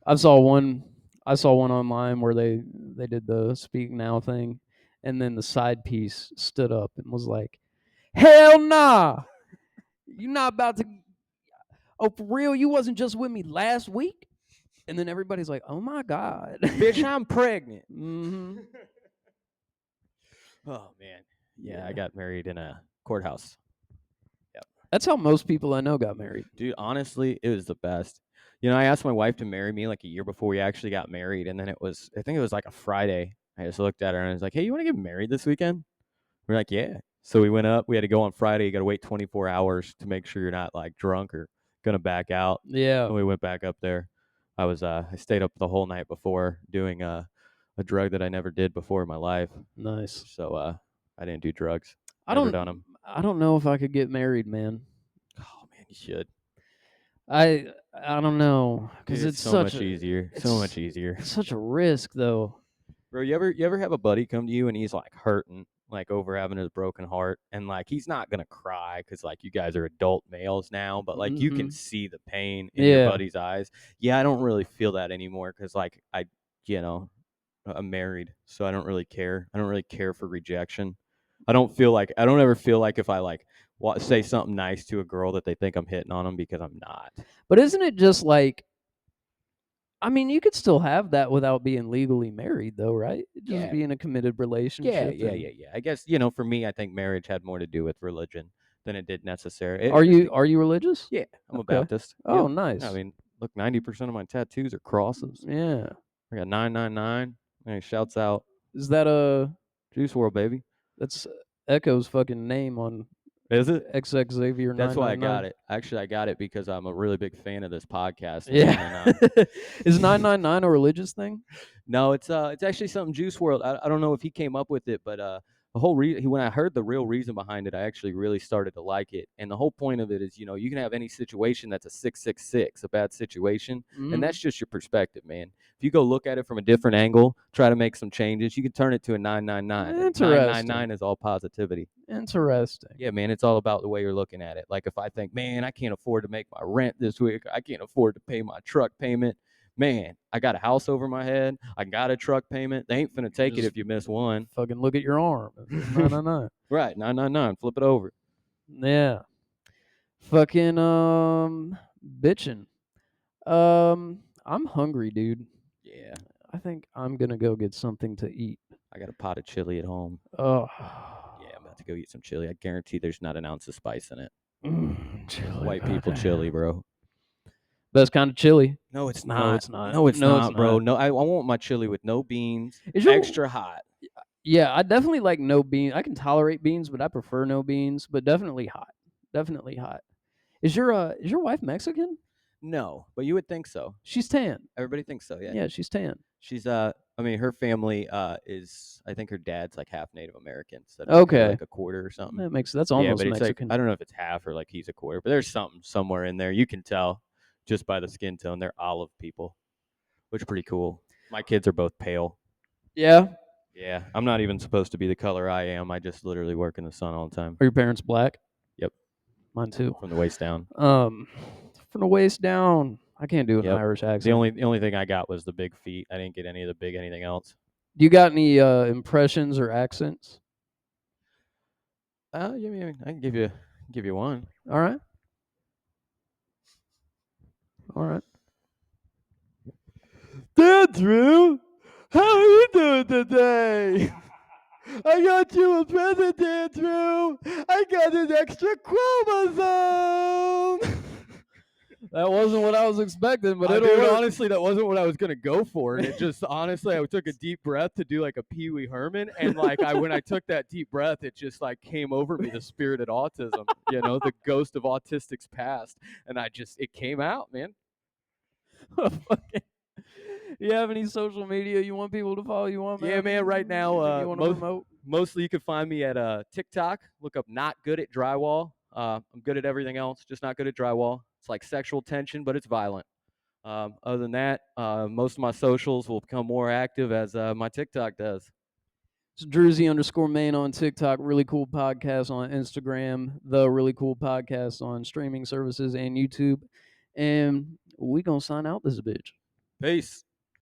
I saw one online where they did the speak now thing, and then the side piece stood up and was like, "Hell nah, you not about to. Oh, for real, you wasn't just with me last week." And then everybody's like, "Oh my god, Bitch, I'm pregnant. Mm-hmm. Oh, man. Yeah, I got married in a courthouse. That's how most people I know got married. Dude, honestly, it was the best. You know, I asked my wife to marry me like a year before we actually got married. And then I think it was like a Friday. I just looked at her and I was like, hey, you want to get married this weekend? We're like, yeah. So we went up. We had to go on Friday. You got to wait 24 hours to make sure you're not like drunk or going to back out. Yeah, And we went back up there. I stayed up the whole night before doing a drug that I never did before in my life. nice. So I didn't do drugs. I Never don't done them. I don't know if I could get married, man. Oh man, you should. I don't know, because Dude, it's so such much easier. it's- So much easier. It's such a risk, though. Bro, you ever have a buddy come to you and he's like hurting, like over having his broken heart, and like he's not gonna cry because like you guys are adult males now, but like you can Mhm. see the pain in your Yeah. buddy's eyes. Yeah, I don't really feel that anymore because like I'm married, so I don't really care. I don't really care for rejection. I don't ever feel like if I like say something nice to a girl that they think I'm hitting on them because I'm not. But isn't it just like, I mean, you could still have that without being legally married, though, right? Just Yeah. be in a committed relationship. Yeah. I guess for me, I think marriage had more to do with religion than it did necessarily. Are you religious? Yeah, I'm Okay. a Baptist. Oh, Yep. nice. I mean, look, 90% of my tattoos are crosses. Yeah. I got 999. And he shouts out, Is that Juice WRLD, baby. that's Echo's fucking name on Is it? XX Xavier 999? That's why I got it. Actually, I got it because I'm a really big fan of this podcast. Yeah. Is 999 a religious thing? No, it's actually something Juice WRLD. I don't know if he came up with it, but the whole when I heard the real reason behind it, I actually really started to like it. And the whole point of it is, you can have any situation that's a 666, a bad situation, and that's just your perspective, man. If you go look at it from a different angle, try to make some changes, you can turn it to a 999. Interesting. 999 is all positivity. Interesting. Yeah, man, it's all about the way you're looking at it. Like if I think, man, I can't afford to make my rent this week, I can't afford to pay my truck payment. Man, I got a house over my head. I got a truck payment. They ain't finna take it if you miss one. Fucking look at your arm. 999. Right, 999. Flip it over. Yeah. Fucking bitching. I'm hungry, dude. Yeah, I think I'm gonna go get something to eat. I got a pot of chili at home. Oh. Yeah, I'm about to go eat some chili. I guarantee there's not an ounce of spice in it. Chili. White people chili, bro. Best kind of chili. No, it's No, not. it's not. No, it's No, not, it's bro. not. No, I want my chili with no beans, Is your- extra hot. Yeah, I definitely like no beans. I can tolerate beans, but I prefer no beans. But definitely hot. Definitely hot. Is your wife Mexican? No, but you would think so. She's tan. Everybody thinks so. Yeah. Yeah, she's tan. She's I mean, her family is. I think her dad's like half Native American, so that'd be maybe Okay. like a quarter or something. That's Yeah, almost but it's Mexican. like I don't know if it's half or like he's a quarter, but there's something somewhere in there. You can tell just by the skin tone. They're olive people, which is pretty cool. My kids are both pale. Yeah. Yeah, I'm not even supposed to be the color I am. I just literally work in the sun all the time. Are your parents black? Yep. Mine too. From the waist down. From the waist down. I can't do an Yep. Irish accent. The only thing I got was the big feet. I didn't get any of the big anything else. Do you got any impressions or accents? I can give you one. All right. All right. Dad, Drew, how are you doing today? I got you a present, Dad, Drew. I got an extra chromosome. That wasn't what I was expecting, but it'll Dude, work. honestly, that wasn't what I was gonna go for, and it just honestly, I took a deep breath to do like a Pee Wee Herman, and like when I took that deep breath, it just like came over me, the spirit of autism, you know, the ghost of autistics past, and it came out, man. Fucking- you have any social media you want people to follow you on, man? Yeah, man. Right now, Anything you want to promote? mostly you can find me at TikTok. Look up "not good at drywall." I'm good at everything else, just not good at drywall. It's like sexual tension, but it's violent. Other than that, most of my socials will become more active as my TikTok does. It's Drewzy_main on TikTok, Really Cool Podcast on Instagram, The Really Cool Podcast on streaming services and YouTube. And we gonna sign out this bitch. Peace.